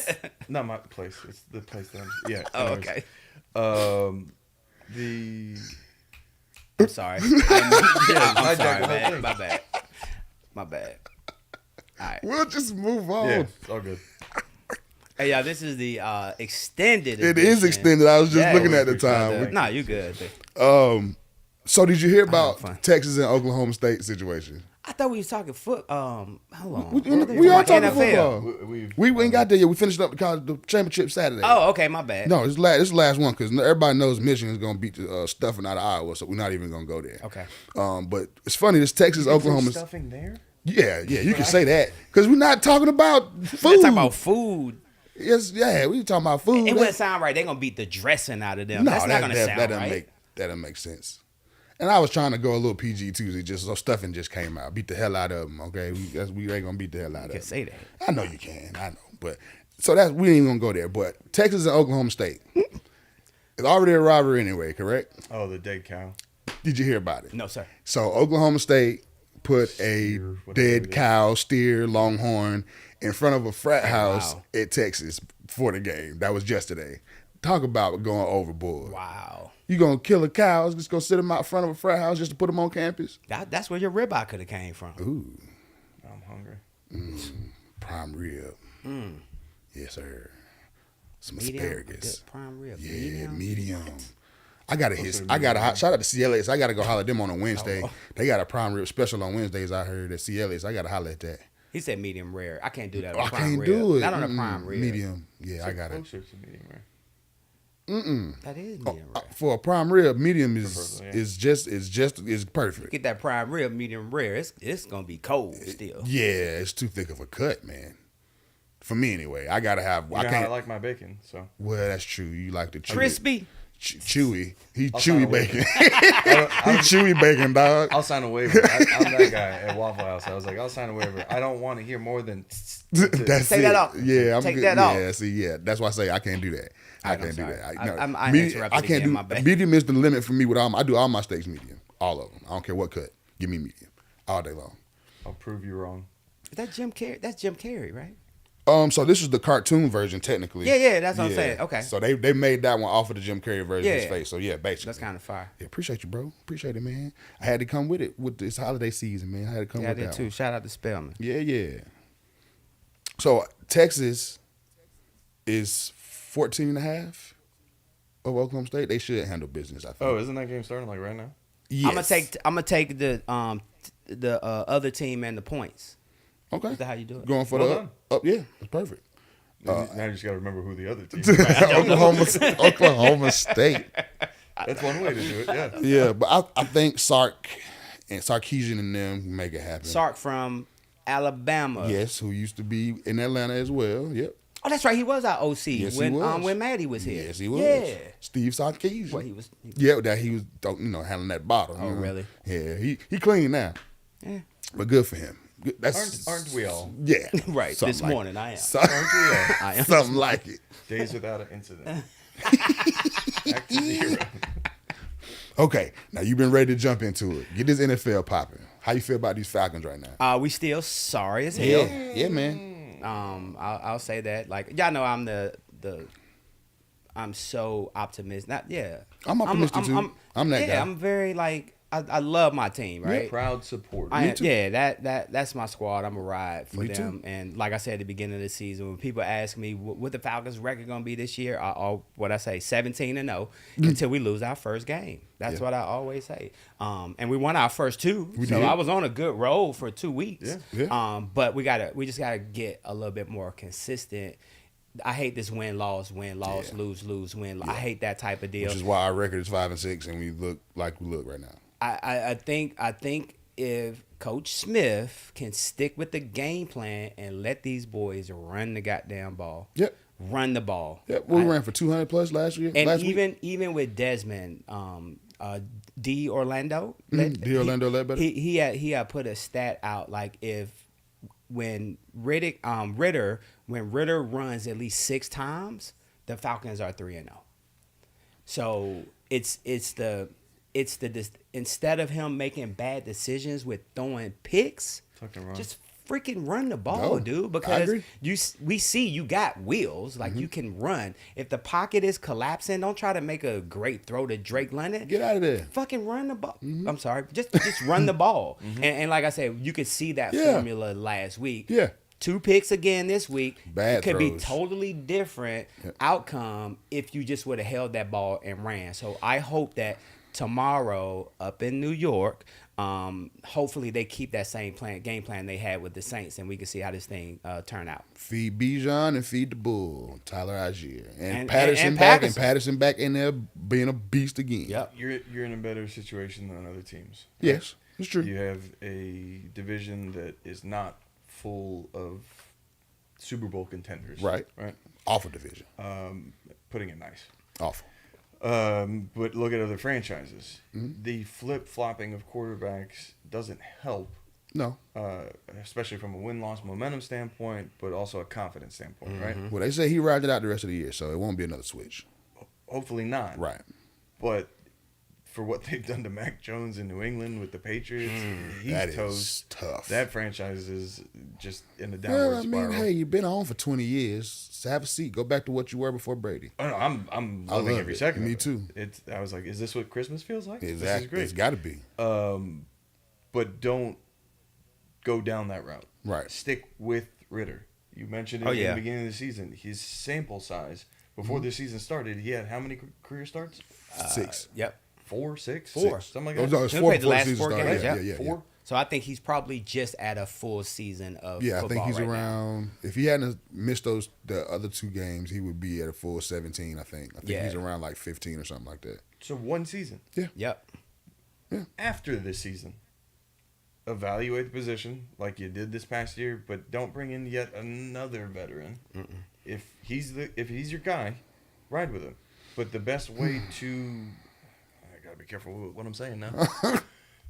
not my place. It's the place that I'm. Yeah. Oh, anyways. okay. The I'm sorry. I'm hijacked sorry, the whole man. thing. My bad. My bad. All right. We'll just move on. yeah, it's all good. Hey, y'all, this is the extended It is edition. extended. I was just Yeah, looking it at the was time. Nah, you good. So did you hear about fine. Texas and Oklahoma State situation? I thought we was talking foot. Hold on. We are talking NFL. football. We ain't got there yet. We finished up the championship Saturday. Oh, okay, my bad. No, this last one because everybody knows Michigan is gonna beat the stuffing out of Iowa, so we're not even gonna go there. Okay. But it's funny. This Texas Oklahoma. Stuffing there. Yeah, you can say that because we're not talking about We're food. talking about food. Yes, yeah, we talking about food. It That- wouldn't sound right. They're gonna beat the dressing out of them. No, That's not gonna sound that doesn't right. that make sense. And I was trying to go a little PG Tuesday, just so stuffing just came out. Beat the hell out of them, okay? We ain't gonna beat the hell out of You them. can say that. I know you can. I know, but so we ain't gonna go there. But Texas and Oklahoma State, it's already a rivalry anyway, correct? Oh, the dead cow. Did you hear about it? No, sir. So Oklahoma State put a Steer, whatever dead it is. cow, steer, longhorn in front of a frat house wow. at Texas for the game. That was yesterday. Talk about going overboard. Wow. You gonna kill a cow? Just gonna sit them out front of a frat house just to put them on campus? That's where your ribeye could have came from. Ooh, I'm hungry. prime rib. Yes, sir. Some Medium, asparagus. good prime rib. Yeah, Medium. medium. I got a shout out to CLS. I gotta go holler at them on a Wednesday. Oh. They got a prime rib special on Wednesdays. I heard at CLS. I gotta holler at that. He said medium rare. I can't do that on I prime can't rib. do it. Not on a prime rib. Medium. Yeah, I got it. Closer to medium rare. That is medium rare. For a prime rib, medium is Preferably, yeah. is perfect. Get that prime rib medium rare. It's gonna be cold still. Yeah, it's too thick of a cut, man. For me anyway, I gotta have. You I know can't. how I like my bacon, so Well, that's true. You like the chewy. Crispy. Chewy. He I'll chewy sign a bacon. waiver. He chewy bacon, dog. I'll sign a waiver. I'm that guy at Waffle House. I was like, I'll sign a waiver. I don't want to hear more than. That's Take it. that off. Yeah, I'm Take good. that off. Yeah, see, yeah, that's why I say I can't do that. I Alright, can't I'm do sorry. that. I interrupted I can't again, do. my bad. Medium is the limit for me with all. I do all my steaks medium, all of them. I don't care what cut. Give me medium all day long. I'll prove you wrong. Is that Jim Carrey? That's Jim Carrey, right? So this is the cartoon version, technically. Yeah, that's what I'm saying. Okay. So they made that one off of the Jim Carrey version of his Yeah. face. So yeah, basically. That's kind of fire. Yeah, appreciate you, bro. Appreciate it, man. I had to come with it with this holiday season, man. I had to come Yeah, I with did that too. one. Shout out to Spellman. Yeah. So Texas is 14 and a half of Oklahoma State. They should handle business, I think. Oh, isn't that game starting like right now? Yes. I'm gonna take the other team and the points. Okay. Is that how you do it? Going for Well the done. up. Yeah, that's perfect. Now you just got to remember who the other team. is. Oklahoma State. That's one way to do it. Yeah. Yeah, but I think Sark and Sarkisian and them make it happen. Sark from Alabama. Yes, who used to be in Atlanta as well. Yep. Oh, that's right. He was our OC Yes, he when was. when Maddie was here. Yes, he was. Yeah. Steve Sarkisian. What he was. Yeah, that he was, handling that bottle. Oh, really? Yeah, he clean now. Yeah. But good for him. That's Aren't we all? Yeah, Right. something This like morning I am. Aren't we all? I am. something like it. Days without an incident. Back to zero. Okay, now you've been ready to jump into it. Get this NFL popping. How you feel about these Falcons right now? We still sorry as hell. Yeah, man. I'll say that. Like y'all know, I'm so optimistic. I'm optimistic too. I'm that guy. Yeah, I'm very like I love my team, right? Proud supporter. Yeah, that's my squad. I'm a ride for Me them. too. And like I said at the beginning of the season, when people ask me what the Falcons' record gonna be this year, what I say 17-0 until we lose our first game. That's what I always say. And we won our first two, so did. I was on a good roll for 2 weeks. Yeah. But we just gotta get a little bit more consistent. I hate this win loss lose win. I hate that type of deal. Which is why our record is 5-6 and we look like we look right now. I think if Coach Smith can stick with the game plan and let these boys run the goddamn ball, run the ball. Yep, we ran for 200 plus last year. And last week. even with Desmond, D Orlando, D. Orlando Ledbetter. he had put a stat out like when Ritter runs at least 6 times, the Falcons are 3-0. So it's instead of him making bad decisions with throwing picks, Fucking run. just freaking run the ball, No, dude. I Because agree. we see you got wheels, like Mm-hmm. you can run. If the pocket is collapsing, don't try to make a great throw to Drake London. Get out of there. Fucking run the ball. Mm-hmm. I'm sorry, just run the ball. And like I said, you could see that Yeah. formula last week. Yeah. 2 picks again this week. Bad It could be throws. totally different outcome if you just would have held that ball and ran. So I hope that tomorrow up in New York, hopefully they keep that same game plan they had with the Saints, and we can see how this thing turn out. Feed Bijan and feed the bull, Tyler Algier. And And- Patterson and back, Patterson. and Patterson back in there being a beast again. Yep. You're in a better situation than other teams. Yes, it's true. You have a division that is not full of Super Bowl contenders. Right. Right. Awful division. Putting it nice. Awful. But look at other franchises. Mm-hmm. The flip-flopping of quarterbacks doesn't help, No. especially from a win-loss momentum standpoint, but also a confidence standpoint, right? Well, they say he rides it out the rest of the year, so it won't be another switch. Hopefully not. Right. But for what they've done to Mac Jones in New England with the Patriots, he's That is toast. tough. That franchise is just in a downward Well, I mean, spiral. hey, you've been on for 20 years. So have a seat. Go back to what you were before Brady. Oh, no, I'm I loving love every it. second. Me of it. too. I was like, is this what Christmas feels like? This Exactly. is great. It's got to be. But don't go down that route. Right. Stick with Ritter. You mentioned it Oh, in yeah. the beginning of the season. His sample size before the season started, he had how many career starts? 6. Yep. 4, 6, 4. something like Oh, that. no, it's He'll 4 play the before the last season 4 started. games, Yeah, yeah. yeah, yeah. 4. So I think he's probably just at a full season of Yeah, I football think he's right now. around. If he hadn't missed the other 2 games, he would be at a full 17. I think Yeah. he's around like 15 or something like that. So one season. Yep. After this season, evaluate the position like you did this past year, but don't bring in yet another veteran. If he's your guy, ride with him. But the best way to I gotta be careful with what I'm saying now.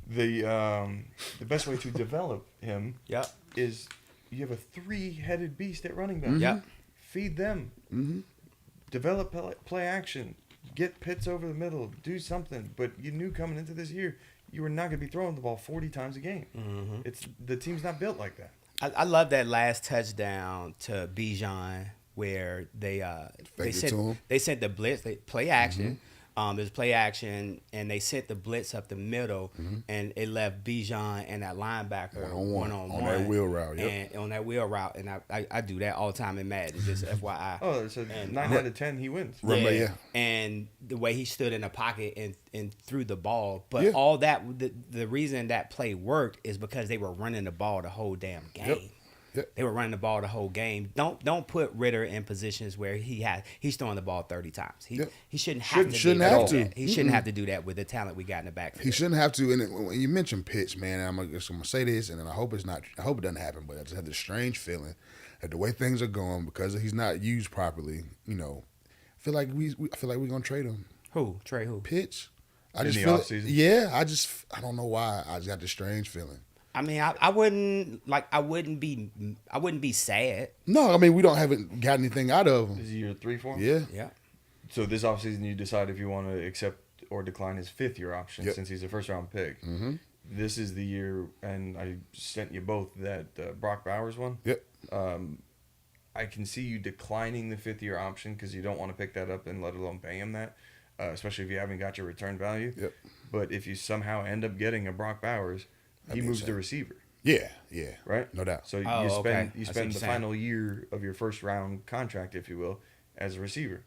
The best way to develop him Yep. is you have a 3-headed beast at running back. Yep. Feed them. Develop play action. Get Pitts over the middle. Do something. But you knew coming into this year you were not going to be throwing the ball 40 times a game. The team's not built like that. I love that last touchdown to Bijan where they Fake it to him. they sent the blitz, they play action. There's play action, and they sent the blitz up the middle, and it left Bijan and that linebacker One-on-one. one-on-one On that wheel route, yep. and on that wheel route. And I do that all the time in Madden, just FYI. Oh, so And- 9 out of 10, he wins. Right. Yeah. And the way he stood in the pocket and threw the ball, but Yeah. all that the reason that play worked is because they were running the ball the whole damn game. Yep. They were running the ball the whole game. Don't put Ritter in positions where he's throwing the ball 30 times. He Yep. he shouldn't have Shouldn't to. have do to. that. He shouldn't have to do that with the talent we got in the backfield. He shouldn't have to. And when you mentioned pitch, man, I'm gonna say this, and then I hope it doesn't happen. But I just have this strange feeling that the way things are going, because he's not used properly, I feel like we're gonna trade him. Who? Trey who? Pitch. I In just the feel offseason? Yeah, I don't know why. I just got this strange feeling. I mean, I wouldn't be sad. No, I mean we haven't got anything out of him. Is he year 3 for him? Yeah. Yeah. So this offseason, you decide if you want to accept or decline his 5th-year option Yep. since he's a first-round pick. Mm-hmm. This is the year, and I sent you both that Brock Bowers one. Yep. I can see you declining the 5th-year option because you don't want to pick that up and let alone pay him that, especially if you haven't got your return value. Yep. But if you somehow end up getting a Brock Bowers, he That'd be moves insane. to receiver, Yeah. right? No doubt. So Oh, you okay. spend I see you what spend the you're saying. final year of your first-round contract, if you will, as a receiver.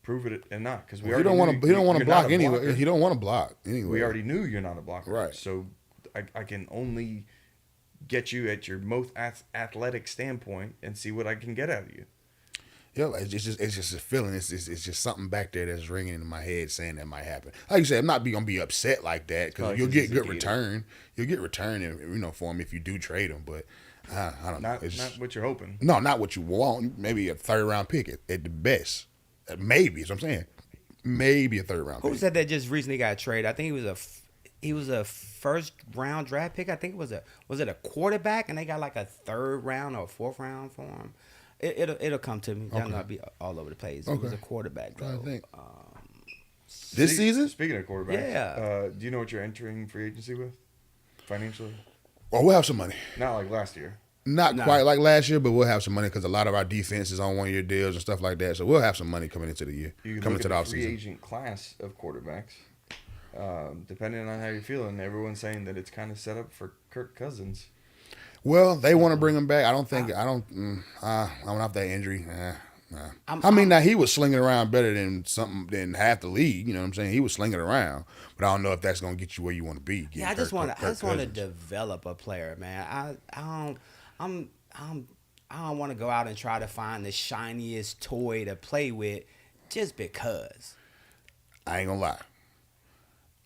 Prove it and not, because we He already don't want knew to. He don't want to you're not block a anyway. blocker. He don't want to block anyway. We already knew you're not a blocker. Right. So I can only get you at your most athletic standpoint and see what I can get out of you. Yeah, it's just a feeling. It's just something back there that's ringing in my head saying that might happen. Like you said, I'm not gonna be upset like that because Probably you'll 'cause get he's a good Gator. return. You'll get return, for him if you do trade him. But I don't know. Not It's not what you're hoping. no, not what you want. Maybe a 3rd-round pick at the best. Maybe is what I'm saying. Maybe a 3rd-round Who pick. said that just recently got traded? I think he was a first round draft pick. I think was it a quarterback, and they got like a 3rd round or 4th round for him. It'll come to me. Y'all know I'll be all over the place. It was Okay. a quarterback Trying though. to think. This season? Speaking of quarterback, Yeah. do you know what you're entering free agency with financially? Well, we'll have some money. Not like last year. Not Nah. quite like last year, but we'll have some money because a lot of our defense is on 1-year deals and stuff like that. So we'll have some money coming into the year, You can coming look into at the the free offseason. agent class of quarterbacks. Depending on how you're feeling, everyone's saying that it's kind of set up for Kirk Cousins. Well, they want to bring him back. I don't. I went off that injury. Now he was slinging around better than half the league. You know what I'm saying? He was slinging around, but I don't know if that's going to get you where you want to be. Yeah, I just want to develop a player, man. I don't want to go out and try to find the shiniest toy to play with just because. I ain't gonna lie.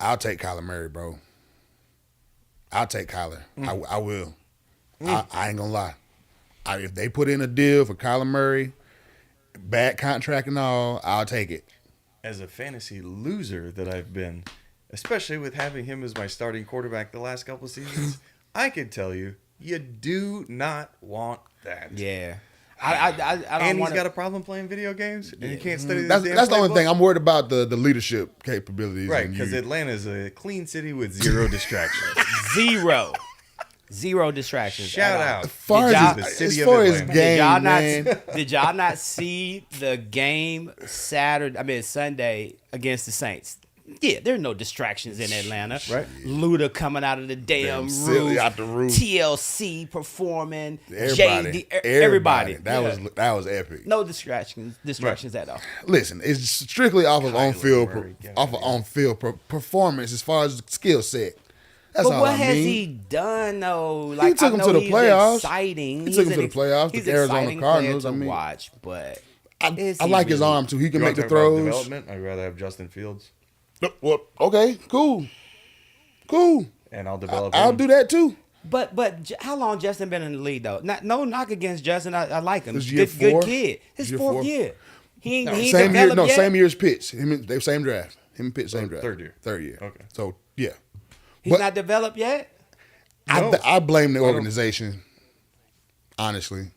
I'll take Kyler Murray, bro. I'll take Kyler. I will. I ain't gonna lie. If they put in a deal for Kyler Murray, bad contract and all, I'll take it. As a fantasy loser that I've been, especially with having him as my starting quarterback the last couple seasons, I can tell you, you do not want that. Yeah. I don't And he's want got a problem playing video games, and he can't study this That's damn the only playbook? thing I'm worried about, the leadership capabilities. Right, and because you. Atlanta's a clean city with 0 distractions. Zero distractions. Shout at all. out. As far Did as, y'all- as, the city of far as Atlanta. game, man. Did y'all not see the game Sunday against the Saints? Yeah, there are no distractions in Atlanta. Right. Luda coming out of the damn silly roof. out the roof. TLC performing. Everybody, Everybody. That Yeah. was epic. No distractions at all. Listen, it's strictly off of on-field, Murray, get off of out of here. on-field performance as far as skill set. That's But all what I has mean. he done though? Like, took I him know to the he's playoffs. Exciting. He took him to the playoffs, He's the Arizona exciting Cardinals, player I to mean- watch, but I is he like his really? arm too. He can You make want the to talk about throws. development? I'd rather have Justin Fields, Well, okay, cool. and I'll develop I'll him. do that too. But how long Justin been in the league though? No knock against Justin. I like him. This year Good four? kid. His Year 4th four? year. He ain't Same year, developed no, yet. same year as Pitts. They same draft. Him and Pitts, same draft. third year. Third year. Okay. So yeah, He's but- not developed yet. No. I blame the organization. Honestly,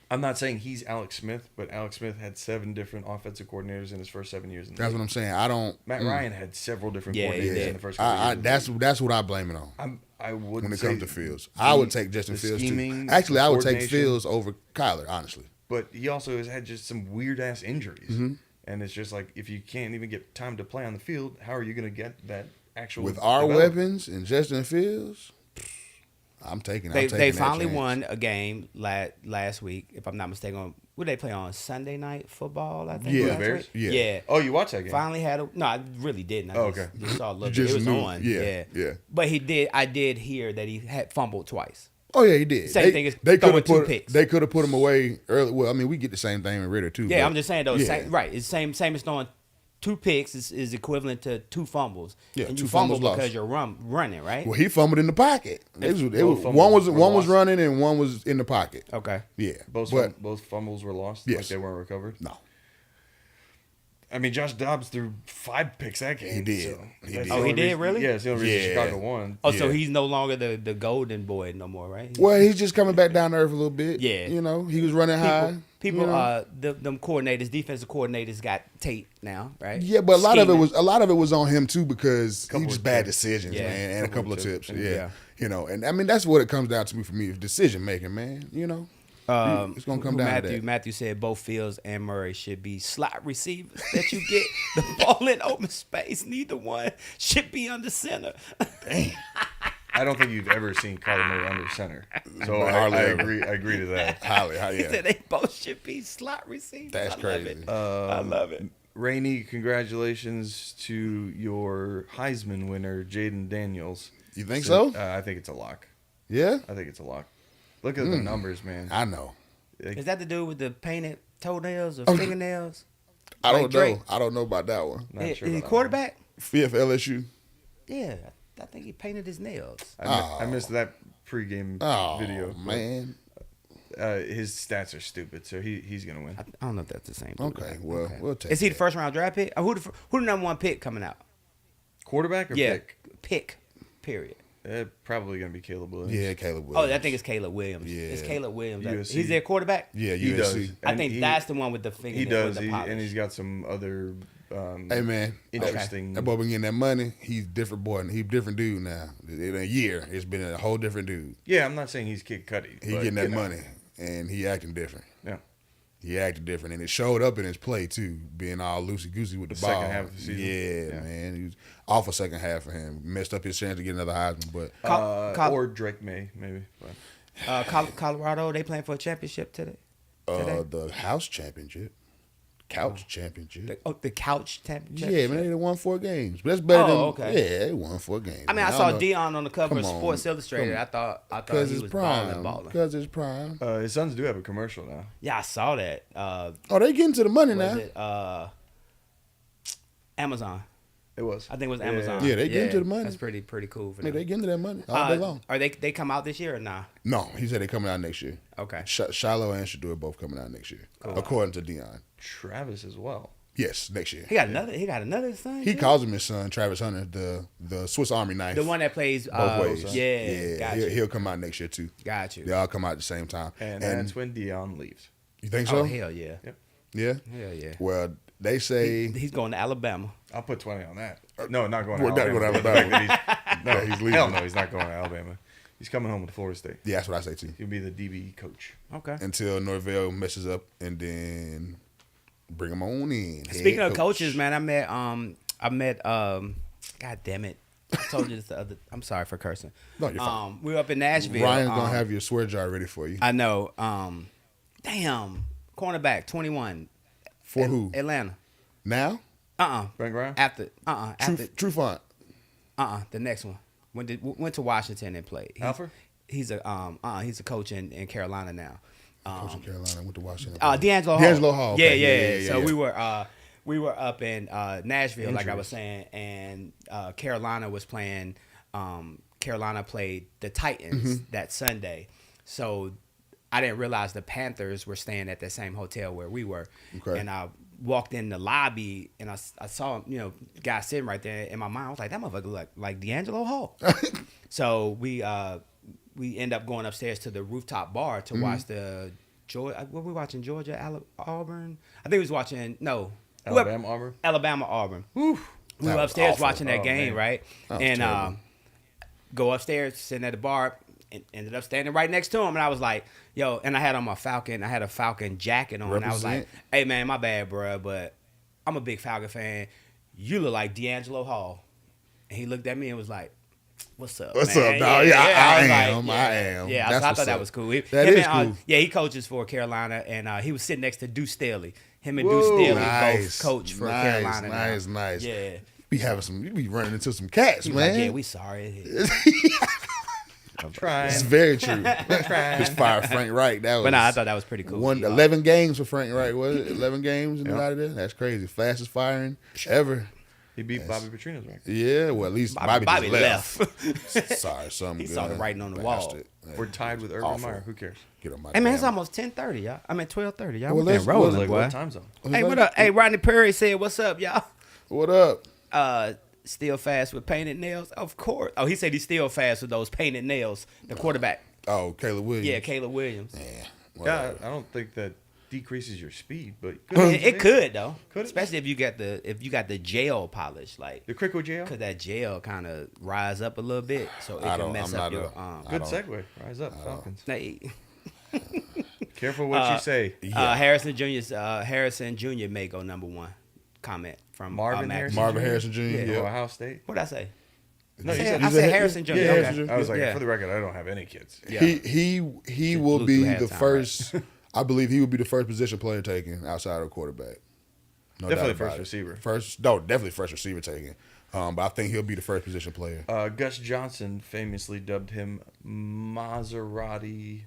I'm not saying he's Alex Smith, but Alex Smith had 7 different offensive coordinators in his first 7 years in the that's league. what I'm saying. I don't. Matt Ryan had several different Yeah, he coordinators did. in the first couple years. in the league. That's what I blame it on. I would when it say comes to Fields. I would take Justin the Fields scheming, too. Actually, the I would take coordination. Fields over Kyler, honestly. But he also has had just some weird ass injuries, Mm-hmm. and it's just like if you can't even get time to play on the field, how are you going to get that actual With our development? weapons and Justin Fields, I'm taking. They that finally chance. won a game last week, if I'm not mistaken. Would they play on Sunday Night Football? I think. Yeah. last Bears? week? Yeah. Oh, you watched that game? Finally had a no. I really didn't. I Oh, just, okay. just saw a little You bit. It just was knew. on. Yeah, yeah. But he did. I did hear that he had fumbled twice. Oh yeah, he did. Same thing as they could throwing have two put picks. they could have put him away early. Well, I mean, we get the same thing in Ritter too. Yeah, but- I'm just saying though. yeah. Right, it's same as throwing two picks is equivalent to two fumbles. Yeah, and two you fumble fumbles because lost. you're running, right? Well, he fumbled in the pocket. Both One was fumbles were one was lost. running and one was in the pocket. Okay. Yeah, Both but both fumbles were lost. Yes. Like they weren't recovered. no, I mean, Josh Dobbs threw 5 picks that game. He did. So He that's did. the Oh, he only did, reason- really? Yeah, it's the only reason Yeah. Chicago won. Oh, so Yeah. he's no longer the golden boy no more, right? well, he's just coming back down to earth a little bit. Yeah. you know, he was running high. People, you know? them coordinators, defensive coordinators got tape now, right? Yeah, but a lot of Scheming. it was on him too because he Couple just of bad tips. decisions, Yeah. man, and a couple of tips. Yeah. Yeah. you know, and I mean that's what it comes down to me for me is decision making, man. You know, it's gonna come down to that. Matthew said both Fields and Murray should be slot receivers that you get the ball in open space. Neither one should be under center. I don't think you've ever seen Kyler Murray under center. So Well, I hardly ever. agree. I agree to that. Highly, He yeah. said they both should be slot receivers. That's I crazy. Love it. I love it. Rainey, congratulations to your Heisman winner, Jaden Daniels. You think so? I think it's a lock. Yeah, I think it's a lock. Look at the numbers, man. I know. Is that the dude with the painted toenails or Oh, fingernails? I Like don't Drake. know. I don't know about that one. Not Is sure he about that quarterback? Fifth LSU. Yeah, I think he painted his nails. I missed that pregame Oh video. man. His stats are stupid, so he's gonna win. I don't know if that's the same. dude. Okay, well, we'll take Is he the that. first round draft pick? Who the number one pick coming out? Quarterback or Yeah, pick? pick. Period. Probably gonna be Caleb Williams. Yeah, Caleb Oh, Williams. I think it's Caleb Williams. Yeah. It's Caleb Williams. USC. He's their quarterback. Yeah, He USC. does. I And think he- that's the one with the finger. He does, With the and polish. he's got some other Hey man, interesting. that boy been getting that money. He's different boy. He's a different dude now. In a year, it's been a whole different dude. Yeah, I'm not saying he's Kid Cudi. He but, getting that you know, money, and he acting different. Yeah. He acted different, and it showed up in his play too, being all loosey goosey with the The ball. second half of the season. Yeah, man, he was off a second half for him. Messed up his chance to get another Heisman, but Or Drake May, maybe. But Colorado, they playing for a championship today. the house championship, couch championship. The couch championship. Yeah, man, they won 4 games. But that's better Oh, than okay. Yeah, they won 4 games. I mean, I don't saw know. Dion on the cover of Come on. Sports Illustrated. I thought Because he it's was prime. balling. Because it's prime. his sons do have a commercial now. Yeah, I saw that. Oh, they getting to the money Was now. it Amazon? It was. I think it was Amazon. Yeah, they getting to the money. That's pretty cool for Yeah, them. they getting to that money all day long. Are they come out this year or nah? No, he said they coming out next year. Okay. Shiloh and Shador both coming out next year, according to Dion. Travis as well. Yes, next year. He got another son. He too? calls him his son, Travis Hunter, the Swiss Army knife. the one that plays both ways. Yeah, got you. He'll come out next year too. Got you. They all come out at the same time. And that's when Dion leaves. You think so? Oh hell yeah. Yep. Yeah. Hell yeah. Well, they say He's going to Alabama. I'll put 20 on that. No, not going to Well, not Alabama. going to Alabama. No, he's leaving. Hell no, he's not going to Alabama. He's coming home with Florida State. yeah, that's what I say too. He'll be the DB coach. Okay. Until Norvell messes up, and then bring him on in. Speaking Head of coach. coaches, man, I met God damn it. I told you this the other. I'm sorry for cursing. No, you're fine. We were up in Nashville. Ryan's gonna have your swear jar ready for you. I know. Damn. Cornerback, 21. For who? Atlanta. Now? Brent Grimes? After. True font. The next one. Went to Washington and played. Alfred? He's a coach in Carolina now. Coach in Carolina went to Washington. D'Angelo Hall. D'Angelo Hall. Yeah, Okay. So yeah. we were up in Nashville, like I Injuries. was saying, and Carolina was playing. Carolina played the Titans that Sunday, so I didn't realize the Panthers were staying at the same hotel where we were. Okay. And I walked in the lobby and I saw guy sitting right there. In my mind, I was like, that motherfucker look like D'Angelo Hall. So we end up going upstairs to the rooftop bar to watch the Georgia. What were we watching? Georgia, Auburn. I think we was watching Alabama, Auburn? Alabama, Auburn. We That were was upstairs awful. watching that Oh, game, man. right? That was And terrible. go upstairs, sitting at the bar, and ended up standing right next to him. And I was like, yo, and I had on my Falcon. I had a Falcon jacket on. And I was like, hey, man, my bad, bro, but I'm a big Falcon fan. You look like D'Angelo Hall. And he looked at me and was like, what's up, What's man? up, dog? Yeah, I am. Yeah, That's I what's thought that up. was cool. That is cool. Yeah, he coaches for Carolina, and he was sitting next to Deuce Staley. Him and Whoa. Deuce Staley Nice. both coach for Carolina. Nice, now. nice. Yeah. You be running into some cats, He was man. like, yeah, we sorry. I'm trying. It's very true. Just fired Frank Wright. That was. But nah, I thought that was pretty cool. 11 games for Frank Wright, was it? 11 games in out of there? That's crazy. Fastest firing ever. He beat Bobby Petrino's record. Yeah, well, at least Bobby Bobby just left. Sorry, something He good. saw the writing on the wall. Bastard. We're tied with Urban Awful. Meyer. Who cares? Get on my Hey man, it's damn- almost 10:30, y'all. I mean 12:30, y'all. Well, We've let's- been rolling, Like boy. what time zone? Hey, what up? Hey, Rodney Perry said, "What's up, y'all?" What up? Still fast with painted nails? Of course. Oh, he said he's still fast with those painted nails. The quarterback. Oh, Caleb Williams. Yeah, Caleb Williams. Yeah. Yeah, whatever. I don't think that decreases your speed, but I mean, it could though, Could it? especially if you got the gel polish, like The Crickle Jail. cause that gel kind of rise up a little bit, so it I can don't- mess I'm up not your a- Good don't- segue. Rise up, Falcons. Hey, Careful what you say. Harrison Jr. may go number one. Comment from Marvin Max. Harrison Marvin Jr.? Harrison Jr. Yeah. Yeah. Ohio State. What did I say? No, I you said, said I he's said a- Harrison Jr. yeah, Okay. Harrison Jr. I was like, Yeah. for the record, I don't have any kids. Yeah. He Just will blew be through the halftime, first. I believe he will be the first position player taken outside of quarterback. No Definitely doubt first about it. receiver. Definitely first receiver taken. But I think he'll be the first position player. Gus Johnson famously dubbed him Maserati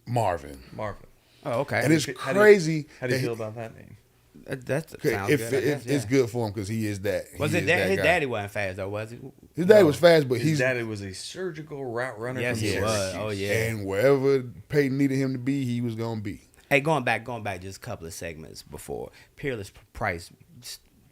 Marvin. Marvin. Oh, okay. And it's How do you- crazy. How do you that feel about that name? That sounds if good. I guess, it's yeah. good for him because he is that. Was he it is that his guy. daddy wasn't fast though? Was he? His daddy was fast, but His he's daddy was a surgical route runner Yes, from he was. Syracuse. Oh yeah. and wherever Peyton needed him to be, he was gonna be. Hey, going back just a couple of segments before. Peerless Price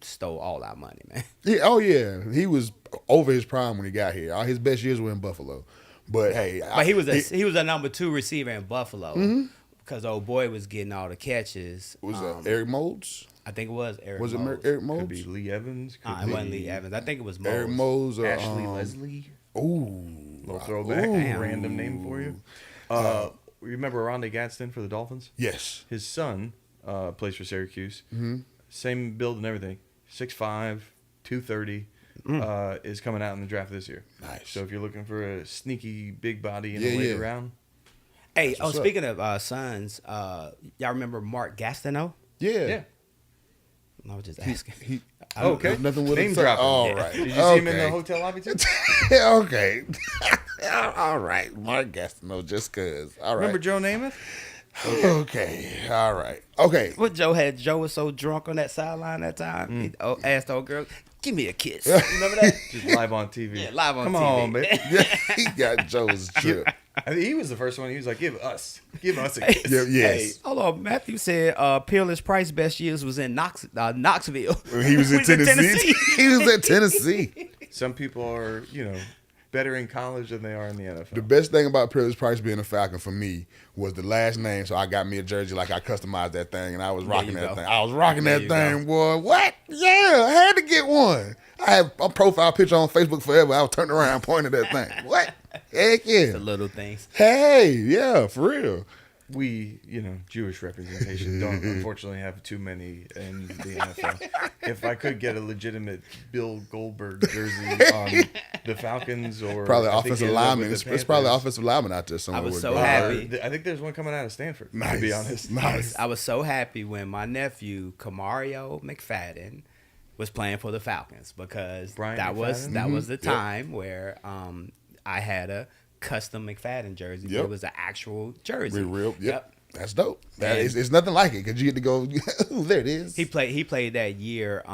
stole all our money, man. Yeah, oh yeah, he was over his prime when he got here. All his best years were in Buffalo, but hey, But he was a number 2 receiver in Buffalo because old boy was getting all the catches. was Eric Molds? I think it was Eric. Was it Moles. Eric Could Molds? be Lee Evans. Could It be wasn't Lee Evans. I think it was Moles. Eric Molds or Ashley Leslie. Ooh, Little throwback. Damn. Random name for you. Remember Rondé Gadsden for the Dolphins? yes. His son plays for Syracuse. Mm-hmm. Same build and everything. 6'5", 230. Is coming out in the draft this year. Nice. So if you're looking for a sneaky big body in Yeah, the later yeah. round, Hey, what's up. speaking of sons, y'all remember Mark Gastineau? yeah. I was just asking. He, Okay. nothing with Name him. dropping. All right. Did you see him in the hotel lobby too? Okay. All right. Mark Gastineau, just cause. All right. Remember Joe Namath? Okay. All right. Okay. What Joe was so drunk on that sideline that time. He asked old girl, "Give me a kiss." Remember that? Just live on TV. Yeah, live on Come TV. on, man. Yeah, he got Joe's trip. I think he was the first one. He was like, give us a kiss. Yeah, Hey, yes. hold on. Matthew said Peerless Price best years was in Knoxville. He was in Tennessee. He was at Tennessee. Some people are, better in college than they are in the The NFL. best thing about Peerless Price being a Falcon for me was the last name. So I got me a jersey, like I customized that thing, and I was rocking you that go. thing. I was rocking There that you thing, boy. What? Yeah, I had to get one. I have a profile picture on Facebook forever. I was turning around pointing at that thing. What? Heck The yeah. little things. Hey, yeah, for real. We, Jewish representation don't unfortunately have too many in the NFL. If I could get a legitimate Bill Goldberg jersey on the Falcons or Probably I think he offensive ended up lineman. with the It's probably Panthers. offensive lineman out there somewhere. I was with so Goldberg. happy. I think there's one coming out of Stanford, Nice. to be honest. Nice. I was so happy when my nephew Kamario McFadden was playing for the Falcons because Brian that was McFadden? the time where I had a custom McFadden jersey. Yep. It was an actual jersey. Real. Yep. Yep. That's dope. And- It's nothing like it because you get to go. Ooh, there it is. He played that year.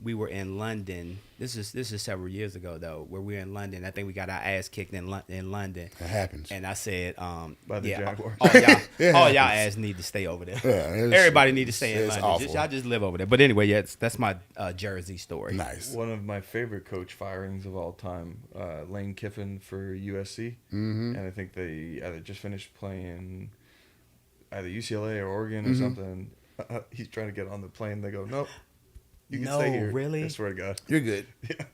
We were in London. This is several years ago though, where we were in London. I think we got our ass kicked in London. It happens. And I said, By the yeah, Jaguars. all y'all, It all y'all happens. ass need to stay over there. Yeah, it's- Everybody need to stay in it's London. awful. Y'all just live over there. But anyway, yeah, that's my Jersey story. Nice. One of my favorite coach firings of all time, Lane Kiffin for USC. Mm-hmm. And I think they either just finished playing either UCLA or Oregon or something. He's trying to get on the plane. They go, nope, You can No, stay here. really? I swear to God. You're good.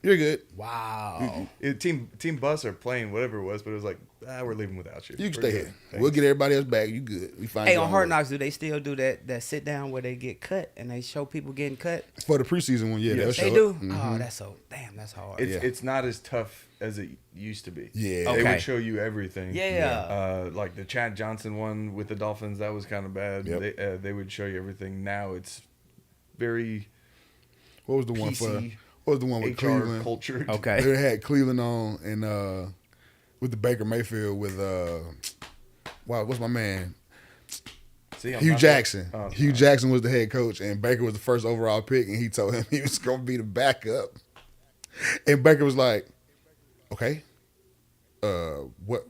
You're good. Wow. Team bus or plane, whatever it was, but it was like, we're leaving without you. You can We're stay good. here. Thanks. We'll get everybody else back. You good. We find Hey, you on Hard work. Knocks, do they still do that sit down where they get cut and they show people getting cut? For the preseason one, yeah, they'll Yes. show They it. do. Mhm. Oh, that's hard. It's not as tough as it used to be. Yeah. They Okay. would show you everything. Yeah. Like the Chad Johnson one with the Dolphins, that was kind of bad. Yep. They would show you everything. Now it's very What was the one for? PC, What was the one with HR Cleveland? culture. Okay. They had Cleveland on and with the Baker Mayfield with wow, what's my man? See, I'm Hugh not- Jackson. Oh, Hugh Jackson was the head coach, and Baker was the first overall pick, and he told him he was going to be the backup. And Baker was like, "Okay, what?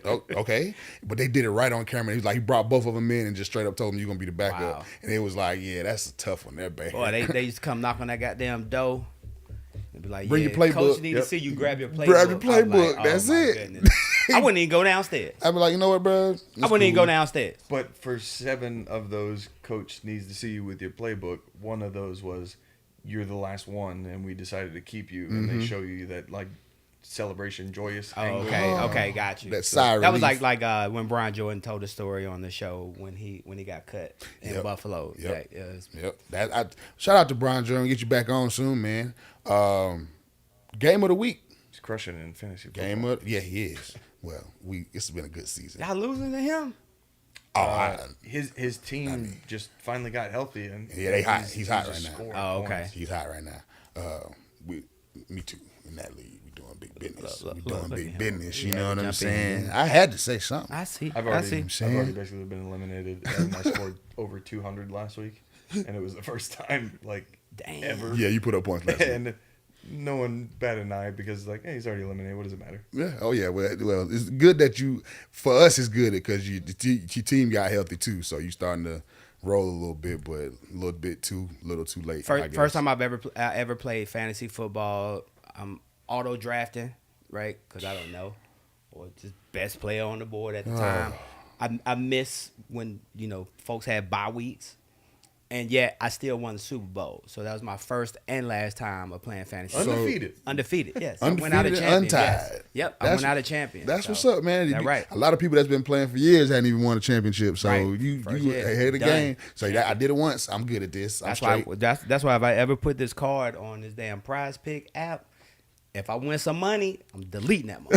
Oh, okay." But they did it right on camera. He was like, he brought both of them in and just straight up told them you're going to be the backup. Wow. And it was like, yeah, that's a tough one, that Baker. Boy, they used to come knock on that goddamn door. They'd be like, Bring yeah, your playbook. Coach need Yep. to see you grab your playbook. Grab your I'm like, playbook. oh, That's my it. goodness. I wouldn't even go downstairs. I'd be like, you know what, bro? I wouldn't even go downstairs. But for 7 of those, coach needs to see you with your playbook. One of those was you're the last one, and we decided to keep you. And they show you that like celebration, joyous. Oh, angle. okay, got you. That sigh That was relief. like when Brian Jordan told the story on the show when he got cut in Yep. Buffalo. Yep. Yeah, it was- Yep. Shout out to Brian Jordan. Get you back on soon, man. Game of the week. He's crushing it in fantasy football. Yeah, he is. Well, it's been a good season. Y'all losing to him? His team just finally got healthy, and Yeah, they hot. he's He's hot just right now. scoring Oh, okay. points. He's hot right now. Me too. In that league, we doing big business. Look, We look, doing look big at him. business. You Yeah, know what I'm jump in. saying? I had to say something. I see. I've I see. already basically been eliminated, and I scored over 200 last week, and it was the first time like Damn. ever. Yeah, you put up points last week. And no one batted an eye because like, hey, he's already eliminated. What does it matter? Yeah. Oh yeah. Well, it's good that you. For us, it's good because your team got healthy too. So you starting to roll a little bit, but a little too late. I guess. First time I ever played fantasy football. I'm auto drafting, right? Because I don't know, or just best player on the board at the time. I miss when folks had bye weeks, and yet I still won the Super Bowl. So that was my first and last time of playing fantasy. Undefeated. Undefeated, yes. I went out a Undefeated, champion. untied. Yes. Yep, I That's- went out a champion. That's So, what's up, man. That right. A lot of people that's been playing for years hadn't even won a championship. So Right. you First you year. ahead of the Done. game. So I did it once. I'm good at this. I'm That's straight. why. That's why if I ever put this card on this damn Prize Pick app, if I win some money, I'm deleting that money.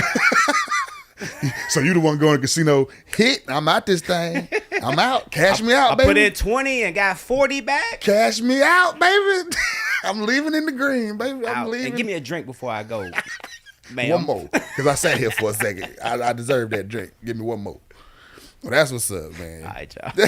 So you the one going to casino hit? I'm out this thing. I'm out. Cash me out, I baby. put in 20 and got 40 back. Cash me out, baby. I'm leaving in the green, baby. I'm Out. leaving. And give me a drink before I go. Man, one more, because I sat here for a second. I deserve that drink. Give me one more. Well, that's what's up, man. All right, y'all.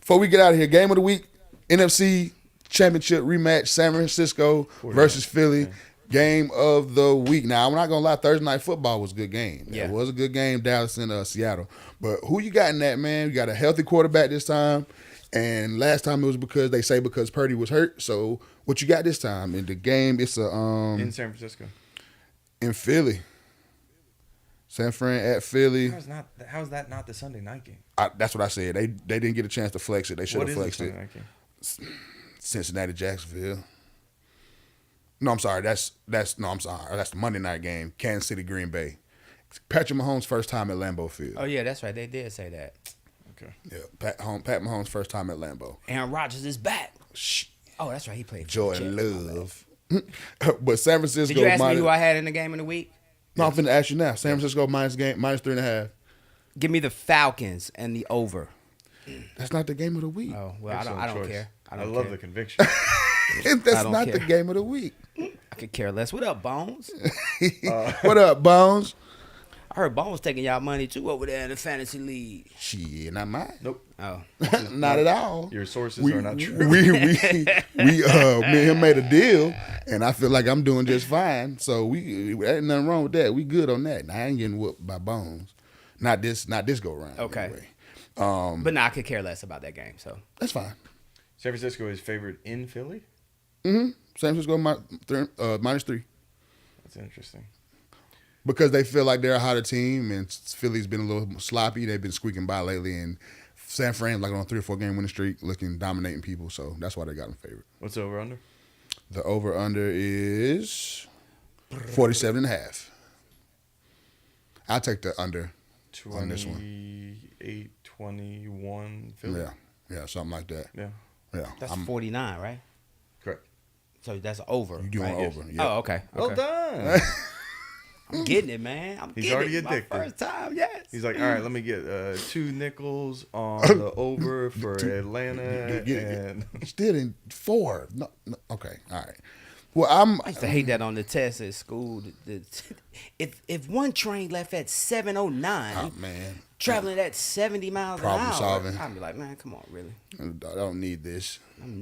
Before we get out of here, game of the week, NFC Championship rematch, San Francisco versus Philly. Game of the week. Now, I'm not going to lie, Thursday Night Football was a good game. Yeah. It was a good game, Dallas and Seattle. But who you got in that, man? You got a healthy quarterback this time. And last time it was because Purdy was hurt. So what you got this time? In the game, it's In San Francisco. in Philly. San Fran at Philly. How's that not the Sunday night game? That's what I said. They didn't get a chance to flex it. They should What have is the flexed Sunday it. night game? Cincinnati, Jacksonville. No, I'm sorry. That's the Monday night game. Kansas City, Green Bay. Patrick Mahomes' first time at Lambeau Field. Oh, yeah, that's right. They did say that. Okay. Yeah, Pat Mahomes' first time at Lambeau. Aaron Rodgers is back. Shh. Oh, that's right. He played for the Jordan Jets. Love. But San Francisco. Did you ask me minus, who I had in the game of the week? No, I'm finna ask you now. San Francisco minus 3.5. Give me the Falcons and the over. That's not the game of the week. Oh, well, I Excellent don't choice. care. I don't love care. the conviction. That's I don't not the care. game of the week. I could care less. What up, Bones? What up, Bones? I heard Bones taking y'all money too over there in the fantasy league. Shit, not mine. Nope. Oh, Not at all. Your sources are not true. Me and him made a deal, and I feel like I'm doing just fine. So there ain't nothing wrong with that. We good on that. I ain't getting whooped by Bones. Not this go round. Okay. Anyway. but I could care less about that game. So That's fine. San Francisco is favored in Philly. San Francisco minus 3 That's interesting. because they feel like they're a hotter team, and Philly's been a little sloppy. They've been squeaking by lately, and San Fran like on a 3 or 4 game winning streak, dominating people. So that's why they got them favorite. What's the over under? The over-under is 47.5. I'll take the under on this one. 28-21 Philly. Yeah, something like that. Yeah. Yeah, That's 49, right? Correct. So that's over. you doing right? over. Yep. Oh, okay. Well okay. done. I'm getting it, man. I'm He's getting already it. My addicted. first time, yes. He's like, all right, let me get 2 nickels on the over for Atlanta. And Still in 4. No, okay, all right. Well, I used to hate that on the test at school. If one train left at 7:09, man, traveling at 70 miles Problem an hour, solving. I'd be like, man, come on, really? I don't need this.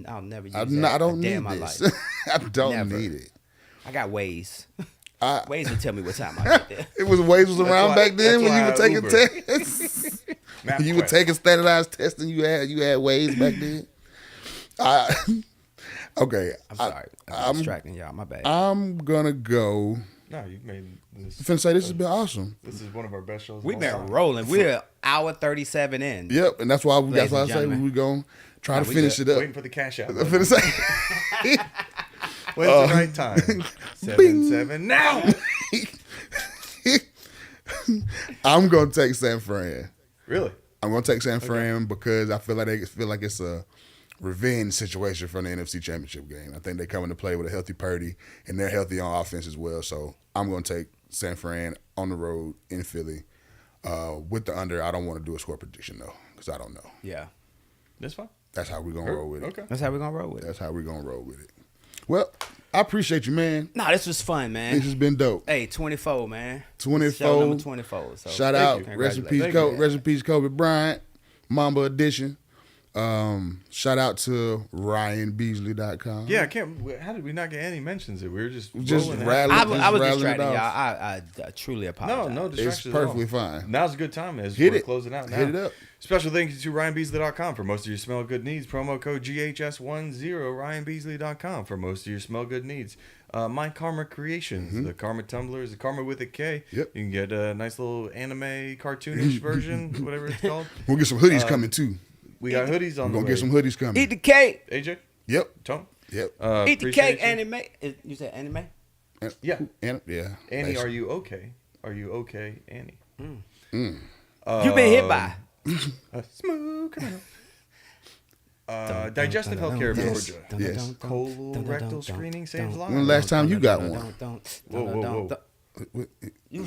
I'll never use I that don't a day need in my this. life. I don't Never. need it. I got Waze. I- Waze will tell me what time I get there. It was Waze was around why- back then that's when you why were I taking Uber. tests. MapQuest. You were taking standardized tests and you had Waze back then. Okay, I'm sorry. I'm distracting y'all. My bad. I'm gonna go. No, you've made this. I'm finna say this has been awesve. This is one of our best shows. We've of been all time. rolling. We're hour 37 in. Yep, and that's why Ladies I and say gentlemen. we gonna try to we finish just it up. Waiting for the cash out. I'm finna say. When's the right time? 7-7 now. I'm gonna take San Fran. Really? I'm gonna take San Fran because I feel like it's a revenge situation from the NFC Championship game. I think they come into play with a healthy Purdy, and they're healthy on offense as well. So I'm gonna take San Fran on the road in Philly with the under. I don't want to do a score prediction though because I don't know. Yeah. That's fine. That's how we're gonna roll with it. Okay. That's how we're going to roll with it. That's how we're gonna roll with it. Well, I appreciate you, man. No, this was fun, man. This has been dope. Hey, 24, man. 24. Show number 24. So Shout out, you. rest in Congratulations. peace, Thank you. Rest in peace, Kobe Bryant, Mamba Edition. Shout out to RyanBeasley.com. Yeah, I can't. How did we not get any mentions? We were just Just rolling rattling. I was rattling it distracted, y'all. off. I truly apologize. No It's distractions. perfectly at all. fine. Now's a good time as Hit we're it. closing out now. Hit it up. Special thank you to RyanBeasley.com for most of your smell good needs. Promo code GHS10 RyanBeasley.com for most of your smell good needs. My Karma Creations, the Karma Tumblers, the Karma with a K. Yep. You can get a nice little anime cartoonish version, whatever it's called. We'll get some hoodies coming too. We got hoodies on We're the gonna way. get some hoodies coming. Eat the cake. AJ, Yep. Tone. Yep. Eat the Appreciate cake, you. anime. You said anime? Yeah. Yeah. Annie, are you okay? Are you okay, Annie? You been hit by. Smooth criminal. Digestive Healthcare of Yes. Georgia. Yes. Colorectal screening saves lives. When the last time you got one? Whoa. He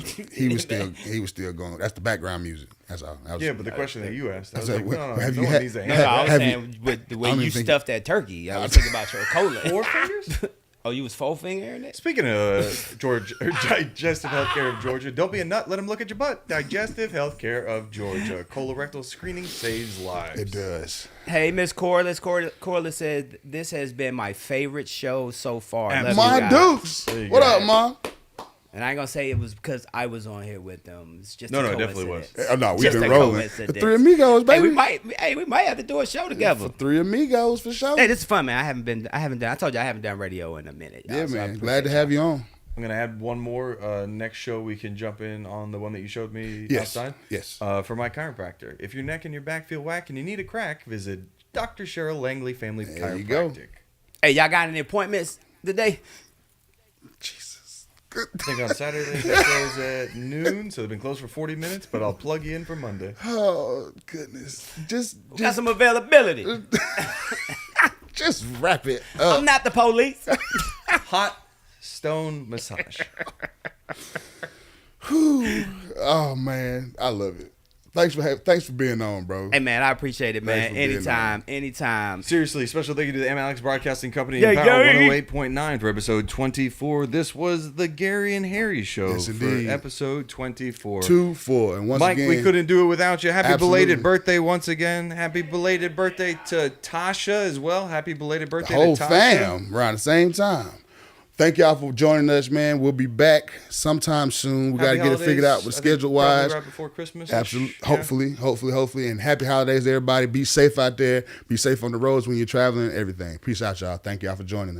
was still going. That's the background music. That's all. That was, Yeah, but the question that you asked, I was said, like, no, have no you one had- needs to No, answer. I was Have saying with the way I don't you even think- stuffed that turkey. I was thinking about your colon. 4 fingers? Oh, you was 4-fingering it? Speaking of Digestive Healthcare of Georgia, don't be a nut. Let him look at your butt. Digestive Healthcare of Georgia. Colorectal screening saves lives. it does. Hey, Miss Corliss. Corliss said, this has been my favorite show so far. Love you My guys." Dukes. There you What go. up, Ma? And I ain't going to say it was because I was on here with them. It's just No, a it definitely was. coincidence. Oh, no, we've Just been a rolling. coincidence. The Three Amigos, Hey, baby. we might have to do a show together. Three Amigos for sure. Hey, this is fun, man. I told you I haven't done radio in a minute. Yeah, so I man. Glad to appreciate have you on. I'm going to add one more. Next show, we can jump in on the one that you showed me Yes. outside. Yes. For my chiropractor. If your neck and your back feel whack and you need a crack, visit Dr. Cheryl Langley Family There you go. Chiropractic. Hey, y'all got any appointments today? Jesus. I think on Saturday they close at noon, so they've been closed for 40 minutes, but I'll plug you in for Monday. Oh goodness. Got some availability. Just wrap it up. I'm not the police. Hot stone massage. Oh man, I love it. Thanks for being on, bro. Hey, man, I appreciate it, man. Thanks for being Anytime. Seriously, special thank you to the MLX Broadcasting Company Yeah, and Power yeah. 108.9 for episode 24. This was the Gary and Harry Show Yes, for indeed. episode 24. 2-4, and once Mike, again, we couldn't do it without you. Happy Absolutely. belated birthday once again. Happy belated birthday to Tasha as well. Happy belated birthday whole to Tasha. fam around the same time. Thank y'all for joining us, man. We'll be back sometime soon. We got to Happy get it figured out holidays. with I think schedule probably wise. right before Christmas. Absolutely. Yeah. Hopefully. And happy holidays, everybody. Be safe out there. Be safe on the roads when you're traveling, everything. Peace out, y'all. Thank y'all for joining us.